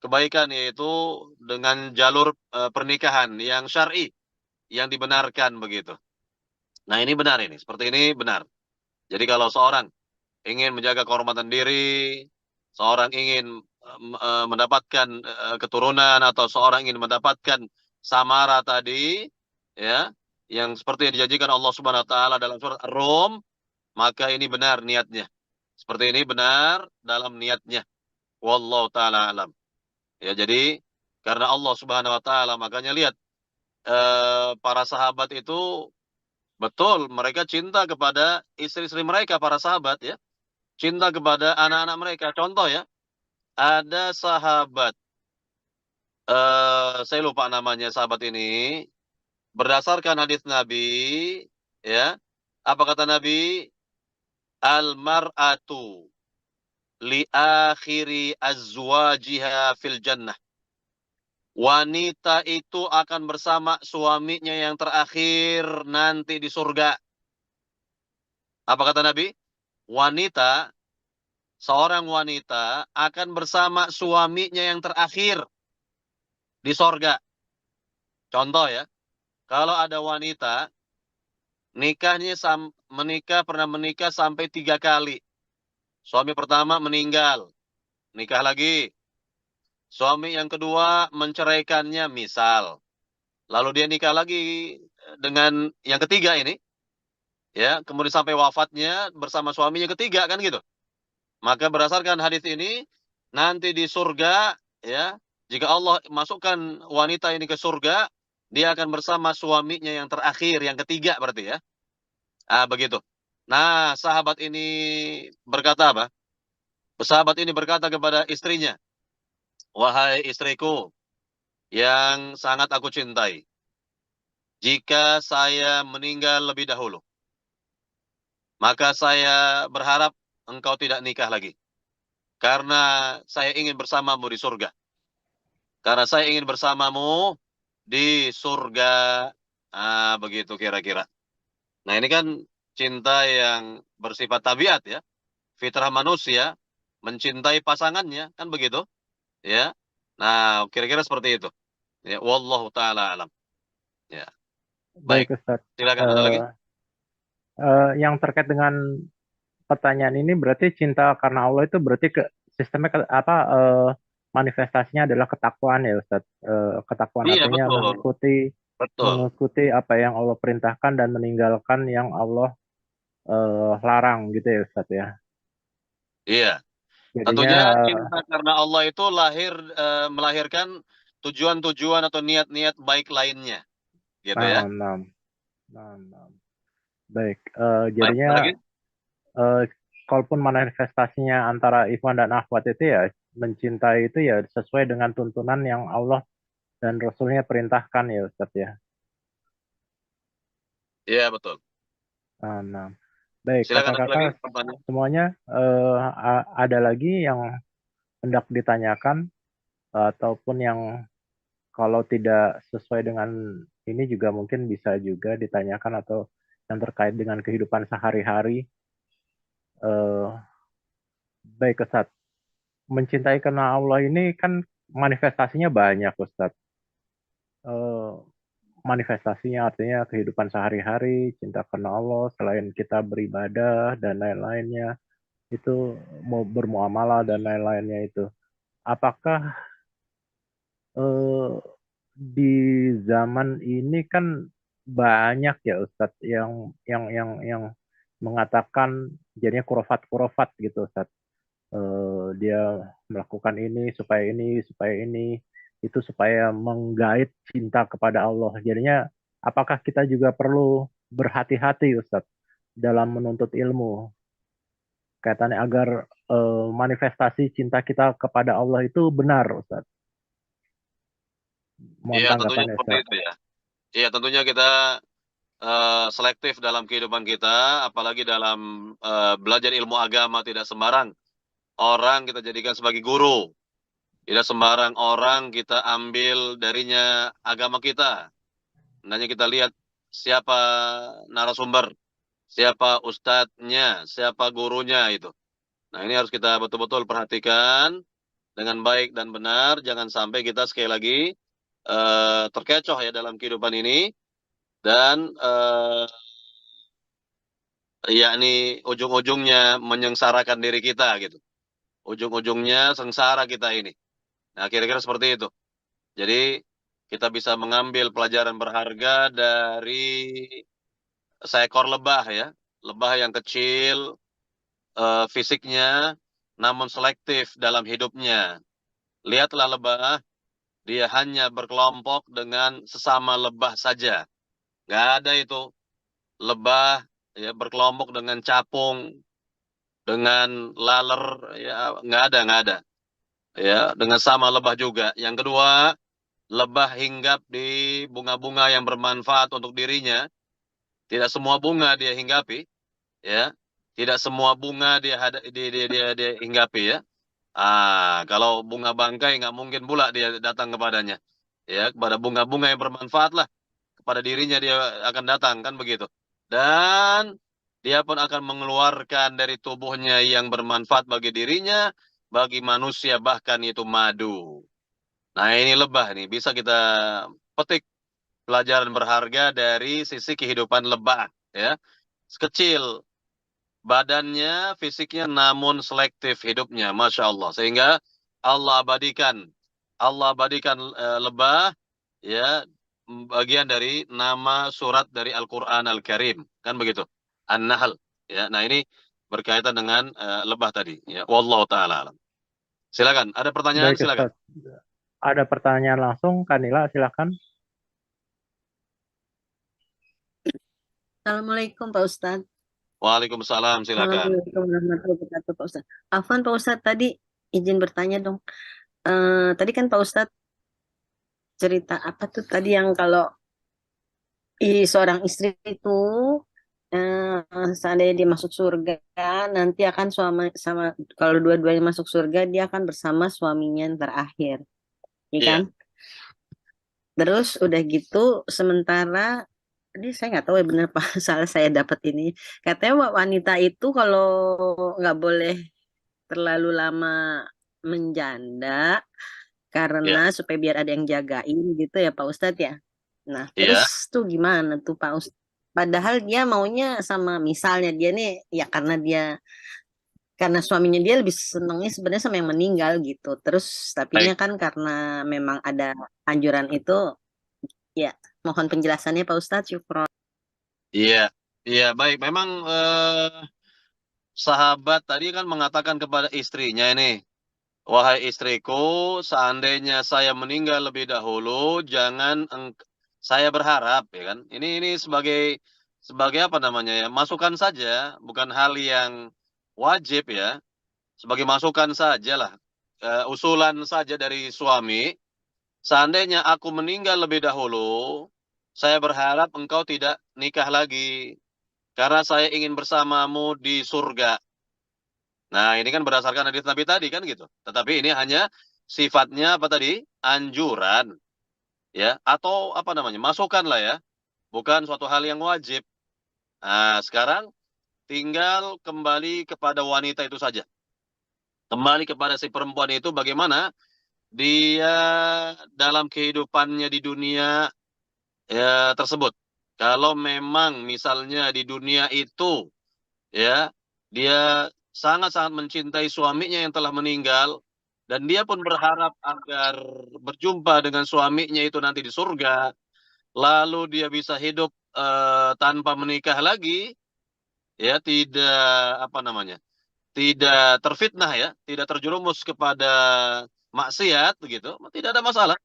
Kebaikan, yaitu dengan jalur pernikahan yang syar'i, yang dibenarkan begitu. Nah, ini benar ini, seperti ini benar. Jadi kalau seorang ingin menjaga kehormatan diri, seorang ingin mendapatkan keturunan, atau seorang ingin mendapatkan samara tadi, ya, yang seperti yang dijanjikan Allah Subhanahu wa taala dalam surat Ar-Rum, maka ini benar niatnya. Seperti ini benar dalam niatnya. Wallahu taala alam. Ya, jadi karena Allah Subhanahu wa taala, makanya lihat para sahabat itu betul mereka cinta kepada istri-istri mereka, para sahabat ya. Cinta kepada anak-anak mereka. Contoh ya, ada sahabat saya lupa namanya sahabat ini, berdasarkan hadis Nabi ya. Apa kata Nabi? Al-mar'atu li akhiri azwajiha fil jannah. Wanita itu akan bersama suaminya yang terakhir nanti di surga. Apa kata Nabi? Wanita, seorang wanita akan bersama suaminya yang terakhir di surga. Contoh ya, kalau ada wanita pernah menikah sampai 3 kali. Suami pertama meninggal, nikah lagi. Suami yang kedua menceraikannya misal. Lalu dia nikah lagi dengan yang ketiga ini, ya, kemudian sampai wafatnya bersama suaminya ketiga kan gitu. Maka berdasarkan hadis ini, nanti di surga ya, jika Allah masukkan wanita ini ke surga, dia akan bersama suaminya yang terakhir, yang ketiga berarti ya. Ah, begitu. Nah, sahabat ini berkata apa? Sahabat ini berkata kepada istrinya, "Wahai istriku yang sangat aku cintai, jika saya meninggal lebih dahulu, maka saya berharap engkau tidak nikah lagi. Karena saya ingin bersamamu di surga. Karena saya ingin bersamamu di surga." Ah, begitu kira-kira. Nah, ini kan cinta yang bersifat tabiat ya. Fitrah manusia mencintai pasangannya, kan begitu? Ya. Nah, kira-kira seperti itu. Ya, wallahu taala alam. Ya. Baik Baik, Ustadz. silakan ada lagi? Eh, yang terkait dengan pertanyaan ini berarti cinta karena Allah itu berarti sistemnya apa manifestasinya adalah ketakwaan ya Ustadz. Ketakwaan Iya, artinya betul. Betul. mengikuti apa yang Allah perintahkan dan meninggalkan yang Allah larang gitu ya Ustadz ya. Iya. Jadinya Tentunya cinta karena Allah itu melahirkan tujuan-tujuan atau niat-niat baik lainnya, gitu ya. nah, nah, nah, nah. Baik, Baik, jadinya ada lagi? eh, kalaupun manifestasinya antara ikhwan dan akhwat itu ya mencintai itu ya sesuai dengan tuntunan yang Allah dan Rasulnya perintahkan ya Ustadz ya. Iya, betul. Nah, nah. Baik, Silakan ada lagi kakak-kakak pertanyaan. semuanya ada lagi yang hendak ditanyakan ataupun yang kalau tidak sesuai dengan ini juga mungkin bisa juga ditanyakan atau yang terkait dengan kehidupan sehari-hari. Eh, baik, Ustadz. Mencintai karena Allah ini kan manifestasinya banyak, Ustadz. Eh, manifestasinya artinya kehidupan sehari-hari, cinta karena Allah, selain kita beribadah dan lain-lainnya, itu mau bermuamalah dan lain-lainnya itu. Apakah eh, di zaman ini kan banyak ya Ustadz yang mengatakan jadinya kurafat-kurafat gitu Ustadz. Dia melakukan ini supaya ini itu supaya menggait cinta kepada Allah. Jadinya apakah kita juga perlu berhati-hati Ustadz dalam menuntut ilmu kaitannya agar manifestasi cinta kita kepada Allah itu benar Ustadz. Mohon Iya, tentunya tanggapannya seperti Ustadz. itu ya. Iya, tentunya kita selektif dalam kehidupan kita, apalagi dalam belajar ilmu agama tidak sembarang orang kita jadikan sebagai guru. Tidak sembarang orang kita ambil darinya agama kita. Hendaknya kita lihat siapa narasumber, siapa ustadznya, siapa gurunya itu. Nah, ini harus kita betul-betul perhatikan dengan baik dan benar. Jangan sampai kita sekali lagi terkecoh ya dalam kehidupan ini dan yakni ujung-ujungnya menyengsarakan diri kita gitu. Ujung-ujungnya sengsara kita ini. Nah, kira-kira seperti itu. Jadi kita bisa mengambil pelajaran berharga dari seekor lebah ya. Lebah yang kecil fisiknya namun selektif dalam hidupnya. Lihatlah lebah, dia hanya berkelompok dengan sesama lebah saja. Nggak ada itu lebah ya berkelompok dengan capung, dengan laler, ya nggak ada. Ya, dengan sama lebah juga. Yang kedua, lebah hinggap di bunga-bunga yang bermanfaat untuk dirinya. Tidak semua bunga dia hinggapi, ya. Tidak semua bunga dia hinggapi ya. Ah, kalau bunga bangkai nggak mungkin pula dia datang kepadanya. Ya, kepada bunga-bunga yang bermanfaat lah kepada dirinya dia akan datang kan begitu. Dan dia pun akan mengeluarkan dari tubuhnya yang bermanfaat bagi dirinya, bagi manusia bahkan itu madu. Nah, ini lebah nih bisa kita petik pelajaran berharga dari sisi kehidupan lebah ya. Kecil badannya, fisiknya namun selektif hidupnya, Masya Allah. Sehingga Allah abadikan, lebah ya bagian dari nama surat dari Al-Quran Al-Karim. Kan begitu. An-Nahl. Ya, nah ini berkaitan dengan lebah tadi. Ya, Wallahu ta'ala alam. Silakan. Ada pertanyaan? Baik Silakan. Ustaz. Ada pertanyaan langsung, Kanila silakan. Assalamualaikum Pak Ustadz. Waalaikumsalam. Silakan. Assalamualaikum warahmatullahi wabarakatuh Pak Ustadz. Afwan Pak Ustadz, tadi izin bertanya dong. Tadi kan Pak Ustadz cerita apa tuh tadi yang kalau seorang istri itu seandainya dia masuk surga, nanti akan sama kalau dua-duanya masuk surga dia akan bersama suaminya yang terakhir, ya Iya. kan? Terus udah gitu sementara ini saya nggak tahu ya benar Pak, salah saya dapat ini. Katanya wanita itu kalau nggak boleh terlalu lama menjanda Iya. karena supaya biar ada yang jagain gitu ya Pak Ustadz ya. Nah, terus Iya. tuh gimana tuh Pak Ustadz? Padahal dia maunya sama misalnya dia nih ya karena suaminya dia lebih senengnya sebenarnya sama yang meninggal gitu. Terus tapinya Baik. kan karena memang ada anjuran itu ya mohon penjelasannya Pak Ustadz. Syukron. Iya. Iya, baik. Memang sahabat tadi kan mengatakan kepada istrinya ini, wahai istriku, seandainya saya meninggal lebih dahulu, jangan saya berharap, ya kan? Ini sebagai apa namanya ya? Masukan saja, bukan hal yang wajib ya. Sebagai masukan saja lah, usulan saja dari suami. Seandainya aku meninggal lebih dahulu, saya berharap engkau tidak nikah lagi, karena saya ingin bersamamu di surga. Nah, ini kan berdasarkan hadis Nabi tadi kan gitu. Tetapi ini hanya sifatnya apa tadi? Anjuran, ya, atau apa namanya? Masukan lah ya, bukan suatu hal yang wajib. Nah, sekarang tinggal kembali kepada wanita itu saja. Kembali kepada si perempuan itu bagaimana dia dalam kehidupannya di dunia ya tersebut. Kalau memang misalnya di dunia itu ya dia sangat-sangat mencintai suaminya yang telah meninggal dan dia pun berharap agar berjumpa dengan suaminya itu nanti di surga, lalu dia bisa hidup tanpa menikah lagi, ya tidak apa namanya, tidak terfitnah ya, tidak terjerumus kepada maksiat begitu, tidak ada masalah.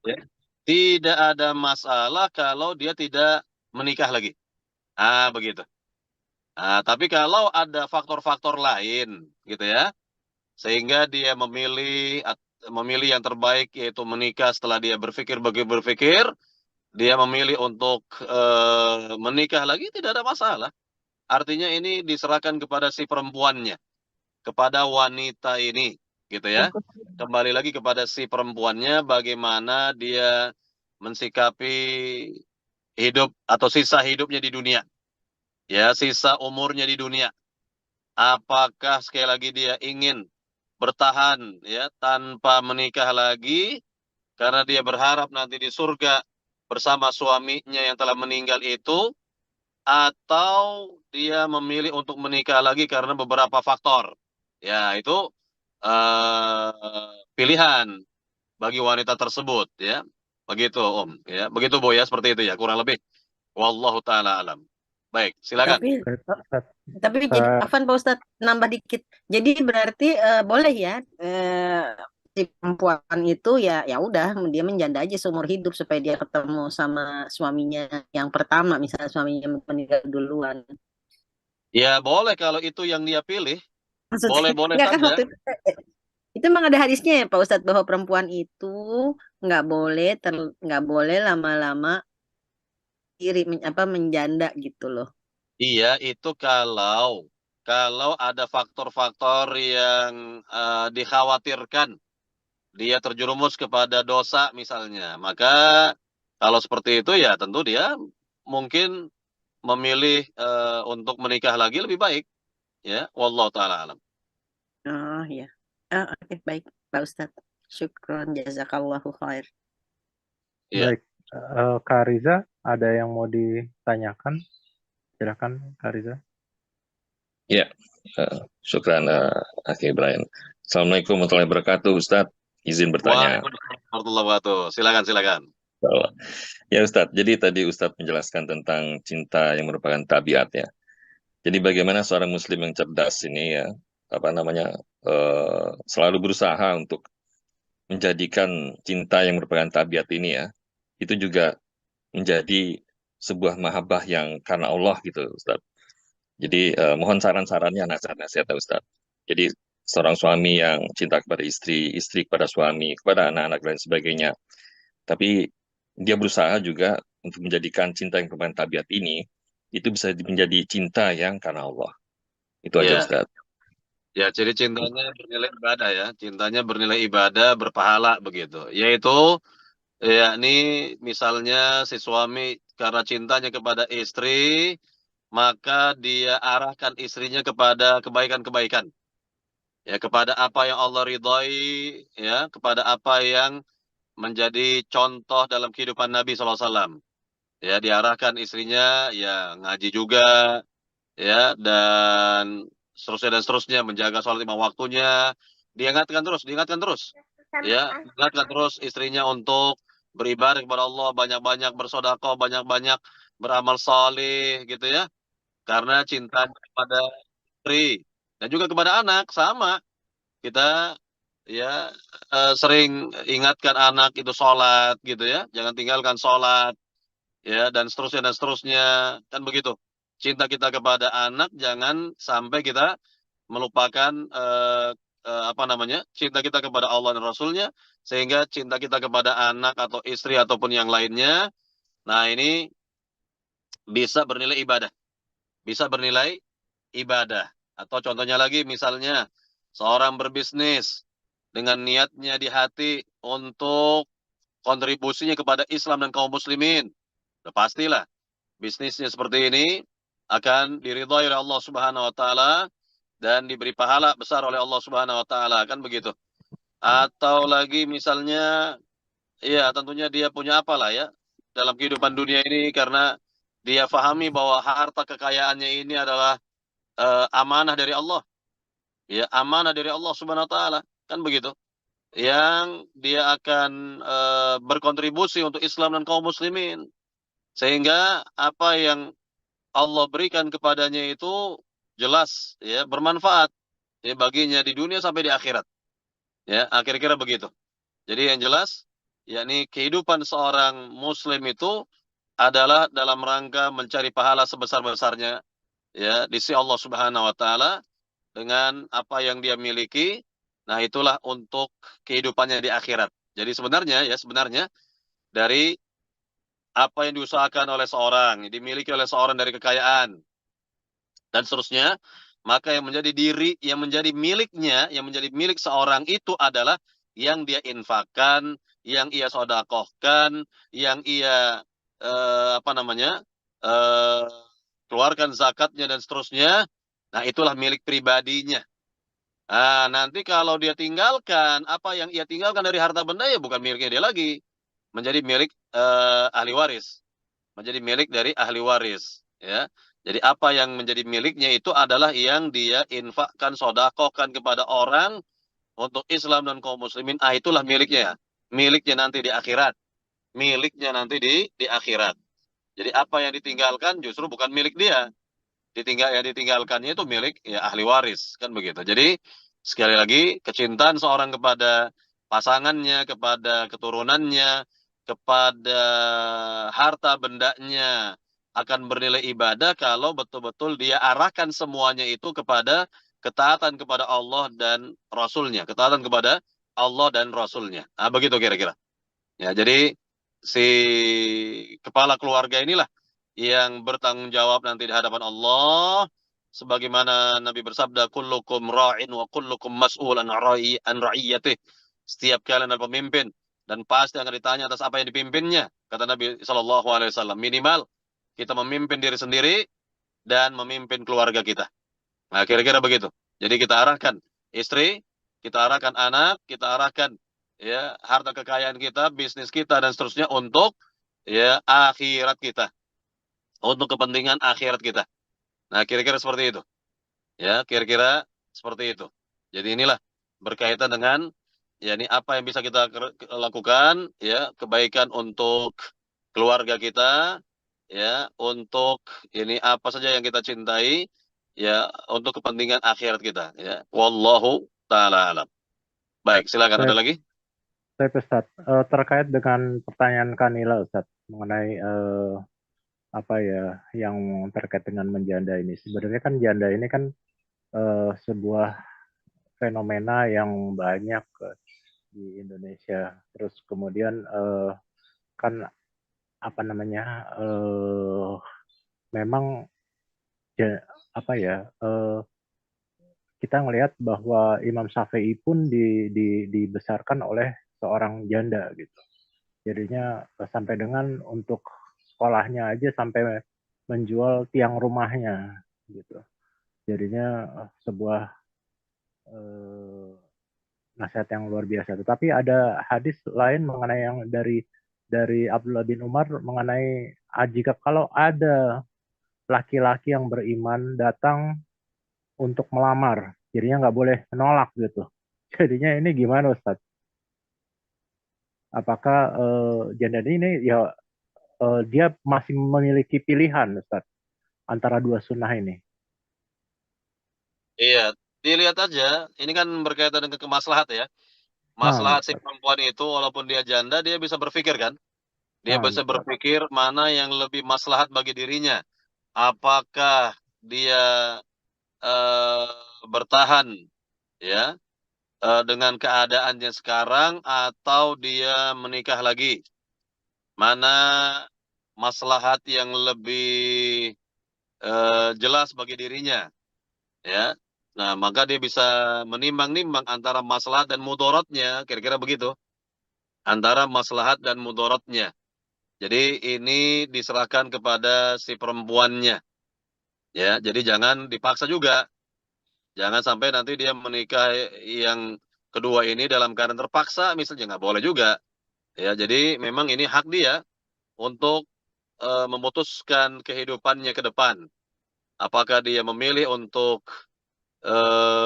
Ya. Tidak ada masalah kalau dia tidak menikah lagi. Ah, begitu. Nah, tapi kalau ada faktor-faktor lain, gitu ya, sehingga dia memilih yang terbaik yaitu menikah setelah dia berpikir, dia memilih untuk menikah lagi tidak ada masalah. Artinya ini diserahkan kepada si perempuannya, kepada wanita ini, gitu ya. Kembali lagi kepada si perempuannya bagaimana dia mensikapi hidup atau sisa hidupnya di dunia. Ya, sisa umurnya di dunia. Apakah sekali lagi dia ingin bertahan ya tanpa menikah lagi karena dia berharap nanti di surga bersama suaminya yang telah meninggal itu, atau dia memilih untuk menikah lagi karena beberapa faktor. Ya, itu pilihan bagi wanita tersebut ya. Begitu Om ya. Begitu Bu ya, seperti itu ya kurang lebih. Wallahu taala alam. Baik, silakan. Tapi Baik, Ustaz. tapi jadi Afan Pak Ustadz nambah dikit. Jadi berarti boleh ya si perempuan itu ya ya udah dia menjanda aja seumur hidup supaya dia ketemu sama suaminya yang pertama, misalnya suaminya meninggal duluan. Ya boleh kalau itu yang dia pilih. Maksudnya Boleh-boleh nggak kan saja. waktu itu emang ada hadisnya ya Pak Ustadz bahwa perempuan itu nggak boleh nggak boleh lama-lama diri menjanda gitu loh. Iya, itu kalau ada faktor-faktor yang dikhawatirkan dia terjerumus kepada dosa misalnya. Maka kalau seperti itu ya tentu dia mungkin memilih untuk menikah lagi lebih baik. Ya, wallahu taala alam. Oh ya. Oh, oke, baik Pak Ustadz. Syukron jazakallahu khair. Iya. Baik, Kak Riza, ada yang mau ditanyakan? Silakan, Kak Riza. Ya, syukran Akhi Ibrahim. Assalamualaikum warahmatullahi wabarakatuh, Ustadz. Izin bertanya. Waalaikumsalam warahmatullahi wabarakatuh. Silakan. Ya Ustadz, jadi tadi Ustadz menjelaskan tentang cinta yang merupakan tabiat ya. Jadi bagaimana seorang muslim yang cerdas ini ya, selalu berusaha untuk menjadikan cinta yang merupakan tabiat ini ya, itu juga menjadi sebuah mahabbah yang karena Allah gitu, Ustaz. Jadi mohon saran-sarannya, nasihat-nasihat ya, Ustaz. Jadi seorang suami yang cinta kepada istri, istri kepada suami, kepada anak-anak dan sebagainya. Tapi dia berusaha juga untuk menjadikan cinta yang merupakan tabiat ini itu bisa menjadi cinta yang karena Allah. Itu aja, Ya, Ustaz. ya, jadi cintanya bernilai ibadah ya, cintanya bernilai ibadah, berpahala begitu. Yaitu, yakni misalnya si suami karena cintanya kepada istri, maka dia arahkan istrinya kepada kebaikan-kebaikan. Ya, kepada apa yang Allah ridhoi, ya, kepada apa yang menjadi contoh dalam kehidupan Nabi SAW. Ya, diarahkan istrinya, ya, ngaji juga, ya, dan seterusnya, menjaga sholat lima waktunya, diingatkan terus, ya, diingatkan terus istrinya untuk beribadah kepada Allah, banyak-banyak bersedekah, banyak-banyak beramal saleh, gitu ya, karena cinta kepada istri dan juga kepada anak sama. Kita ya sering ingatkan anak itu sholat gitu ya, jangan tinggalkan sholat ya, dan seterusnya, kan begitu. Cinta kita kepada anak jangan sampai kita melupakan apa namanya, cinta kita kepada Allah dan Rasulnya, sehingga cinta kita kepada anak atau istri ataupun yang lainnya, nah ini bisa bernilai ibadah, bisa bernilai ibadah. Atau contohnya lagi misalnya seorang berbisnis dengan niatnya di hati untuk kontribusinya kepada Islam dan kaum muslimin. Nah, pastilah bisnisnya seperti ini akan diridhai oleh Allah Subhanahu wa taala dan diberi pahala besar oleh Allah Subhanahu wa taala, kan begitu. Atau lagi misalnya ya tentunya dia punya apalah ya dalam kehidupan dunia ini, karena dia fahami bahwa harta kekayaannya ini adalah amanah dari Allah. Ya, amanah dari Allah Subhanahu wa taala, kan begitu. Yang dia akan berkontribusi untuk Islam dan kaum muslimin. Sehingga apa yang Allah berikan kepadanya itu jelas ya bermanfaat ya baginya di dunia sampai di akhirat. Ya, kira-kira begitu. Jadi yang jelas yakni kehidupan seorang muslim itu adalah dalam rangka mencari pahala sebesar-besarnya ya di sisi Allah Subhanahu wa taala dengan apa yang dia miliki. Nah, itulah untuk kehidupannya di akhirat. Jadi sebenarnya dari apa yang diusahakan oleh seorang, dimiliki oleh seorang dari kekayaan dan seterusnya, maka yang menjadi miliknya, yang menjadi milik seorang itu adalah yang dia infakkan, yang ia sodakohkan, yang ia apa namanya eh, keluarkan zakatnya dan seterusnya. Nah, itulah milik pribadinya. Nah, nanti kalau dia tinggalkan, apa yang ia tinggalkan dari harta benda ya bukan miliknya dia lagi. Menjadi milik ahli waris. Menjadi milik dari ahli waris. Ya. Jadi apa yang menjadi miliknya itu adalah yang dia infakkan, sodakohkan kepada orang untuk Islam dan kaum muslimin. Ah, itulah miliknya. Miliknya nanti di akhirat. Miliknya nanti di akhirat. Jadi apa yang ditinggalkan justru bukan milik dia. Yang ditinggalkannya itu milik ya ahli waris, kan begitu. Jadi sekali lagi kecintaan seorang kepada pasangannya, kepada keturunannya, kepada harta bendanya akan bernilai ibadah kalau betul-betul dia arahkan semuanya itu kepada ketaatan kepada Allah dan Rasulnya, ketaatan kepada Allah dan Rasulnya. Nah, begitu kira-kira. Ya, jadi si kepala keluarga inilah yang bertanggung jawab nanti di hadapan Allah, sebagaimana Nabi bersabda, kullukum ra'in wa kullukum mas'ulan an ra'iyatih. Setiap kalian adalah pemimpin dan pasti akan ditanya atas apa yang dipimpinnya, kata Nabi sallallahu alaihi wasallam. Minimal kita memimpin diri sendiri dan memimpin keluarga kita. Nah, kira-kira begitu. Jadi kita arahkan istri, kita arahkan anak, kita arahkan ya harta kekayaan kita, bisnis kita dan seterusnya untuk ya akhirat kita, untuk kepentingan akhirat kita. Nah, kira-kira seperti itu. Ya, kira-kira seperti itu. Jadi inilah berkaitan dengan ya ini apa yang bisa kita lakukan ya, kebaikan untuk keluarga kita ya, untuk ini apa saja yang kita cintai ya untuk kepentingan akhirat kita ya. Wallahu taala alam. Baik, silakan ada Baik, lagi? baik Ustaz. Terkait dengan pertanyaan Kanila Ustaz mengenai apa ya yang terkait dengan menjanda ini. Sebenarnya kan janda ini kan sebuah fenomena yang banyak di Indonesia. Terus kemudian kan apa namanya memang apa ya kita ngelihat bahwa Imam Syafi'i pun dibesarkan oleh seorang janda gitu. Jadinya sampai dengan untuk sekolahnya aja sampai menjual tiang rumahnya gitu. Jadinya sebuah eh, nasihat yang luar biasa. Tetapi ada hadis lain mengenai yang dari Abdullah bin Umar mengenai jika kalau ada laki-laki yang beriman datang untuk melamar, jadinya nggak boleh menolak gitu. Jadinya ini gimana Ustaz? Apakah janda ini ya dia masih memiliki pilihan Ustaz antara dua sunnah ini? Iya, dilihat aja. Ini kan berkaitan dengan kemaslahat ya. Nah, Maslahat si Ustaz. perempuan itu walaupun dia janda, dia bisa berpikir kan? Dia Nah, bisa Ustaz. berpikir mana yang lebih maslahat bagi dirinya. Apakah dia eh, bertahan ya dengan keadaannya sekarang atau dia menikah lagi? Mana maslahat yang lebih jelas bagi dirinya ya. Nah, maka dia bisa menimbang-nimbang antara maslahat dan mudaratnya, kira-kira begitu. Antara maslahat dan mudaratnya. Jadi ini diserahkan kepada si perempuannya. Ya, jadi jangan dipaksa juga. Jangan sampai nanti dia menikah yang kedua ini dalam keadaan terpaksa, misalnya nggak boleh juga. Ya, jadi memang ini hak dia untuk memutuskan kehidupannya ke depan. Apakah dia memilih untuk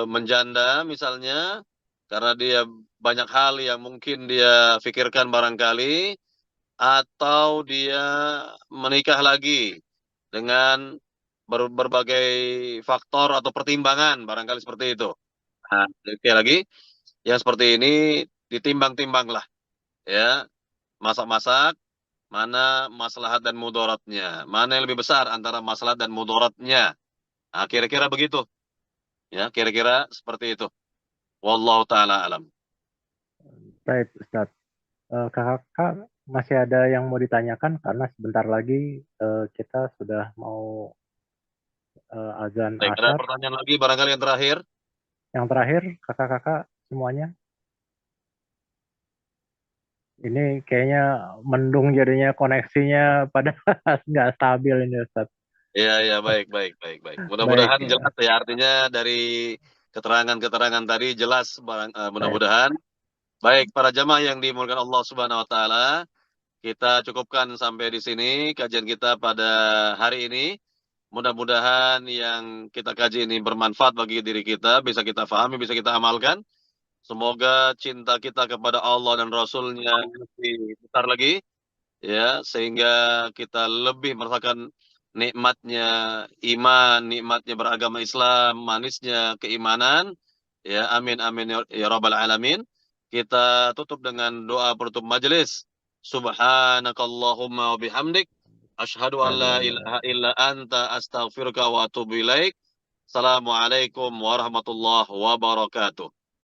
menjanda misalnya, karena dia banyak hal yang mungkin dia pikirkan barangkali, atau dia menikah lagi dengan berbagai faktor atau pertimbangan, barangkali seperti itu. Nah, sekali lagi, yang seperti ini ditimbang-timbang lah, ya, masak-masak, mana maslahat dan mudaratnya, mana yang lebih besar antara maslahat dan mudaratnya. Nah, kira-kira begitu, ya, kira-kira seperti itu. Wallahu taala alam. Baik, Ustaz. Kakak masih ada yang mau ditanyakan karena sebentar lagi kita sudah mau azan Baik, ada asar. pertanyaan lagi barangkali yang terakhir. Yang terakhir, kakak-kakak semuanya, ini kayaknya mendung jadinya koneksinya pada nggak stabil ini Ustaz. Iya, iya, baik, baik, baik, baik. Baik, Mudah-mudahan jelas ya, artinya dari keterangan-keterangan tadi jelas, baik. mudah-mudahan. Baik, para jamaah yang dimuliakan Allah Subhanahu wa taala, kita cukupkan sampai di sini kajian kita pada hari ini. Mudah-mudahan yang kita kaji ini bermanfaat bagi diri kita, bisa kita pahami, bisa kita amalkan. Semoga cinta kita kepada Allah dan Rasul-Nya lebih besar lagi, ya, sehingga kita lebih merasakan nikmatnya iman, nikmatnya beragama Islam, manisnya keimanan. Ya, amin amin ya rabbal alamin. Kita tutup dengan doa penutup majelis. Subhanakallahumma wa bihamdik asyhadu an la ilaha illa anta astaghfiruka wa atubu ilaik. Assalamualaikum warahmatullahi wabarakatuh.